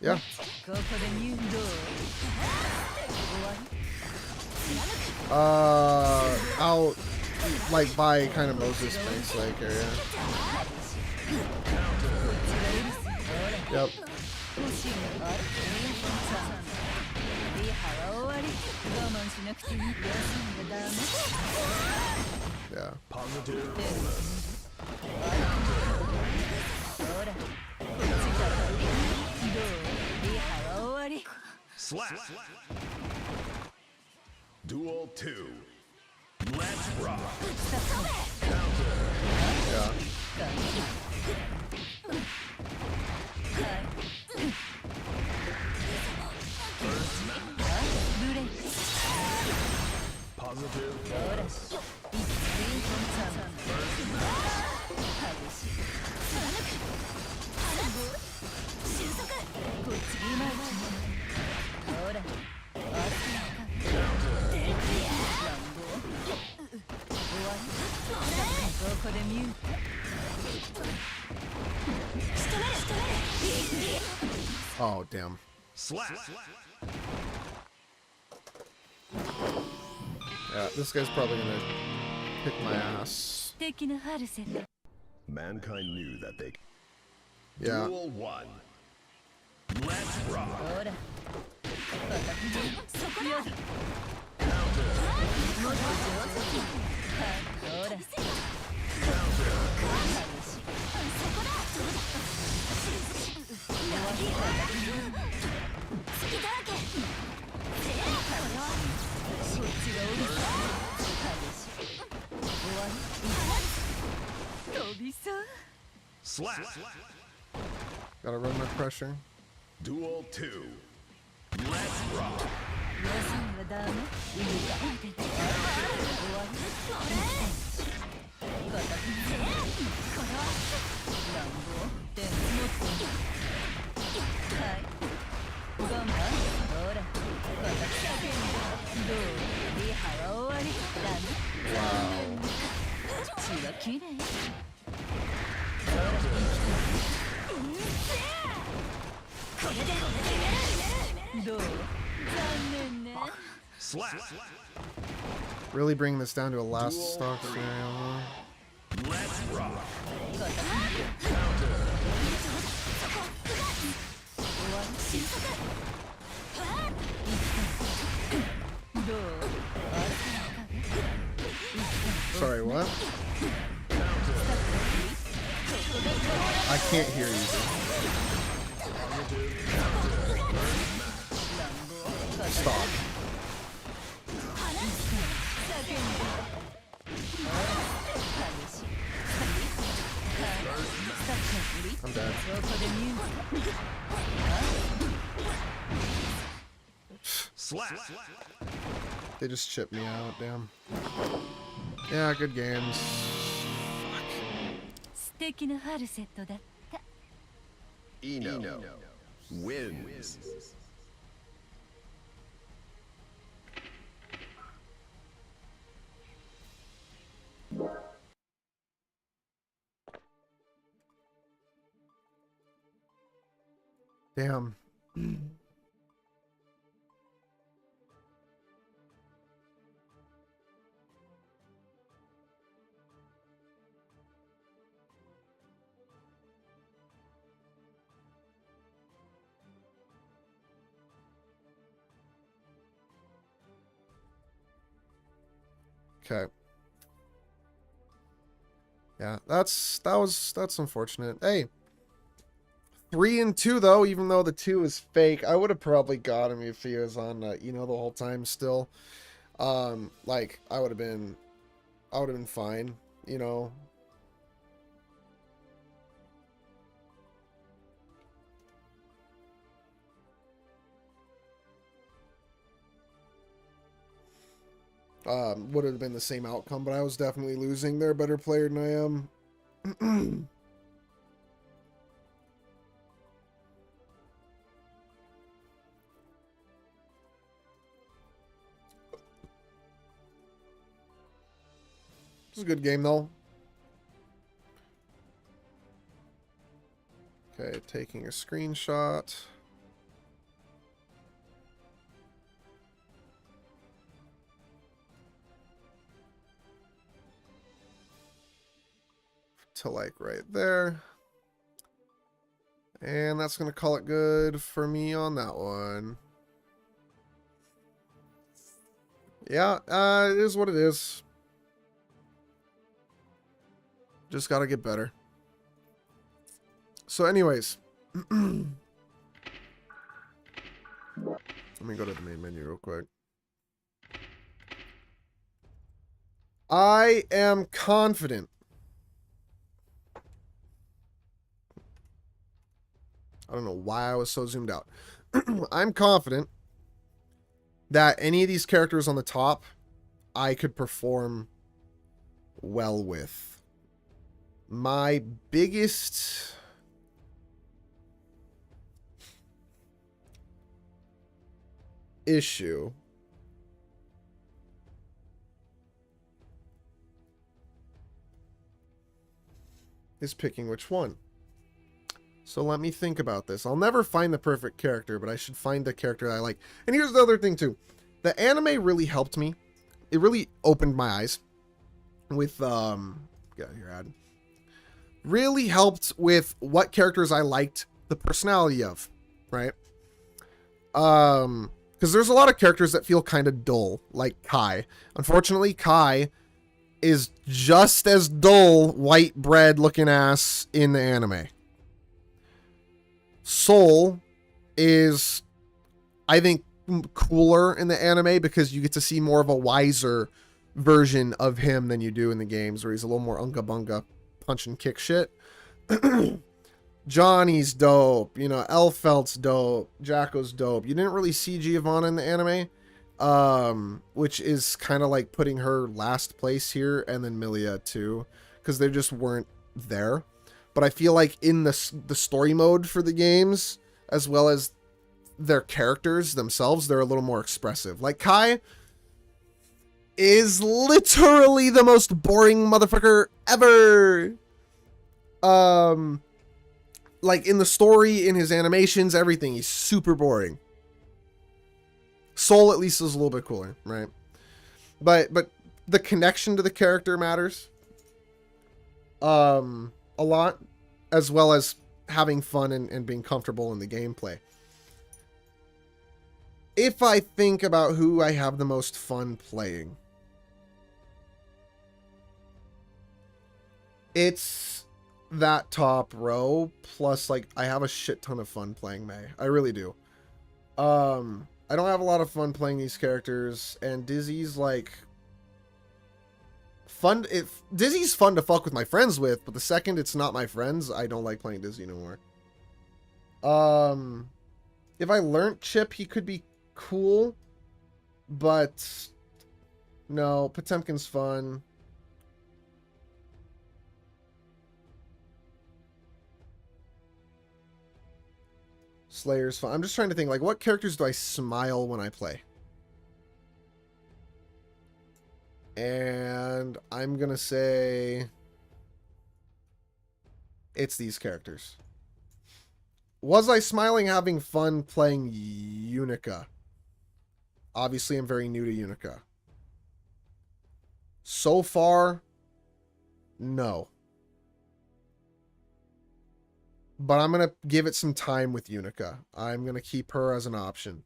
Yeah. Out like by kind of Moses Banks Lake area. Yep. Yeah. Positive. Slap. Duel 2. Let's Let's rock. Yeah. Positive. Oh, damn. Slap. Yeah, this guy's probably gonna kick my ass. Mankind knew that they. Yeah. Duel 1. Let's rock. Slap. Gotta run my pressure. Duel 2. Let's rock. Slap. Really bring this down to a last stock scenario. Let's rock. Sorry, what? I can't hear you. Stop. I'm dead. Slap. They just chipped me out, damn. Yeah, good games. Eno wins. Damn. Okay. Yeah, that's unfortunate. Hey, 3 and 2 though, even though the 2 is fake. I would have probably got him if he was on the whole time still. Like I would have been fine, you know. Would have been the same outcome, but I was definitely losing. They're a better player than I am. It's a good game though. Okay, taking a screenshot. To like right there. And that's going to call it good for me on that one. Yeah, it is what it is. Just got to get better. So anyways. Let me go to the main menu real quick. I am confident. I don't know why I was so zoomed out. I'm confident that any of these characters on the top, I could perform well with. My biggest issue is picking which one. So let me think about this. I'll never find the perfect character, but I should find the character that I like. And here's the other thing too. The anime really helped me. It really opened my eyes with get out your ad. Really helped with what characters I liked the personality of, right? Because there's a lot of characters that feel kind of dull, like Kai. Unfortunately, Kai is just as dull, white bread looking ass in the anime. Soul is, I think, cooler in the anime because you get to see more of a wiser version of him than you do in the games, where he's a little more unga bunga punch and kick shit. Johnny's dope, you know, Elfelt's dope, Jacko's dope. You didn't really see Giovanna in the anime, which is kind of like putting her last place here, and then Milia too, because they just weren't there. But I feel like in the story mode for the games, as well as their characters themselves, they're a little more expressive. Like Kai is literally the most boring motherfucker ever. Like in the story, in his animations, everything, he's super boring. Soul at least is a little bit cooler, right? But the connection to the character matters. A lot, as well as having fun and being comfortable in the gameplay. If I think about who I have the most fun playing, it's that top row, plus like I have a shit ton of fun playing Mei. I really do. I don't have a lot of fun playing these characters, and Dizzy's like fun. If Dizzy's fun to fuck with my friends with, but the second it's not my friends, I don't like playing Dizzy anymore. If I learned Chip, he could be cool, but no, Potemkin's fun. Slayer's fun. I'm just trying to think, like, what characters do I smile when I play? And I'm gonna say it's these characters. Was I smiling having fun playing Unika? Obviously, I'm very new to Unika. So far, no. But I'm going to give it some time with Unika. I'm going to keep her as an option.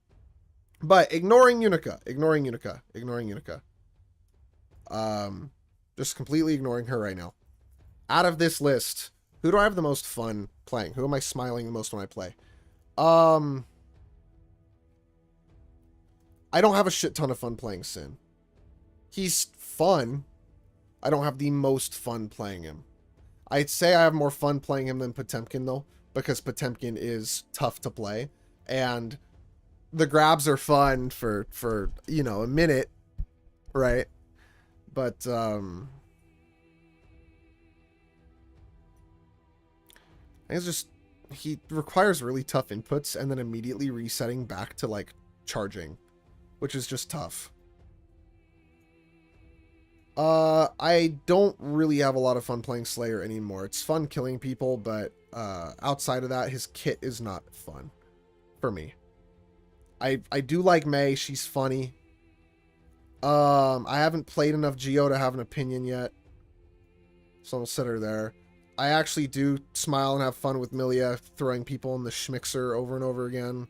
But ignoring Unika. Just completely ignoring her right now. Out of this list, who do I have the most fun playing? Who am I smiling the most when I play? I don't have a shit ton of fun playing Sin. He's fun. I don't have the most fun playing him. I'd say I have more fun playing him than Potemkin, though, because Potemkin is tough to play, and the grabs are fun for you know, a minute, right? But it's just, he requires really tough inputs and then immediately resetting back to like charging, which is just tough. I don't really have a lot of fun playing Slayer anymore. It's fun killing people, but outside of that, his kit is not fun for me. I do like Mei. She's funny. I haven't played enough Geo to have an opinion yet, so I'll set her there. I actually do smile and have fun with Milia, throwing people in the schmixer over and over again.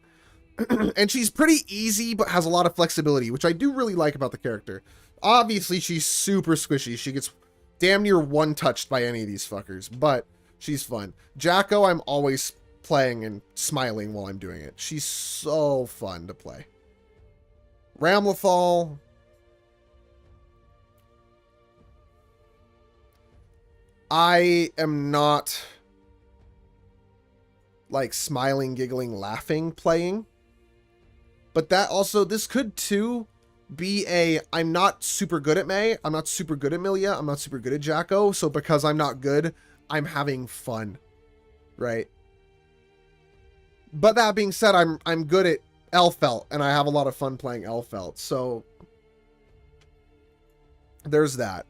And she's pretty easy, but has a lot of flexibility, which I do really like about the character. Obviously, she's super squishy. She gets damn near one-touched by any of these fuckers, but she's fun. Jacko, I'm always playing and smiling while I'm doing it. She's so fun to play. Ramlethal, I am not like smiling, giggling, laughing playing. But that also, this could too be I'm not super good at May, I'm not super good at Milia, I'm not super good at Jacko, so because I'm not good, I'm having fun, right? But that being said, I'm good at Elfelt, and I have a lot of fun playing Elfelt, so there's that.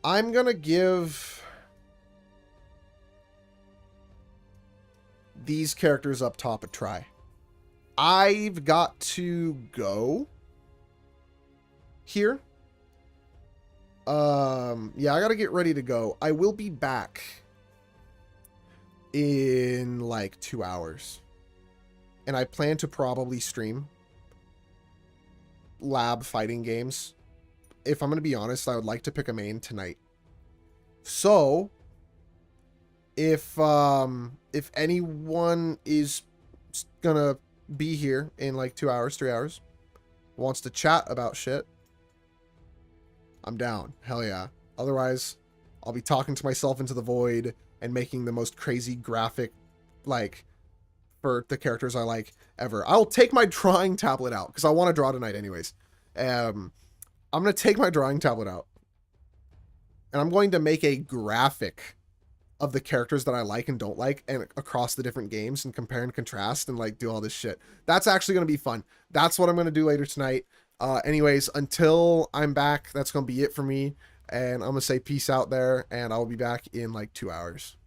I'm gonna give these characters up top a try. I've got to go here. Yeah, I gotta get ready to go. I will be back in like 2 hours. And I plan to probably stream lab fighting games. If I'm gonna be honest, I would like to pick a main tonight. So if anyone is gonna be here in like 2 hours, 3 hours, wants to chat about shit, I'm down. Hell yeah. Otherwise, I'll be talking to myself into the void and making the most crazy graphic, like, for the characters I like ever. I'll take my drawing tablet out because I want to draw tonight anyways. I'm going to take my drawing tablet out and I'm going to make a graphic of the characters that I like and don't like and across the different games and compare and contrast and like do all this shit. That's actually going to be fun. That's what I'm going to do later tonight. Anyways, until I'm back, that's going to be it for me. And I'm going to say peace out there, and I'll be back in like 2 hours.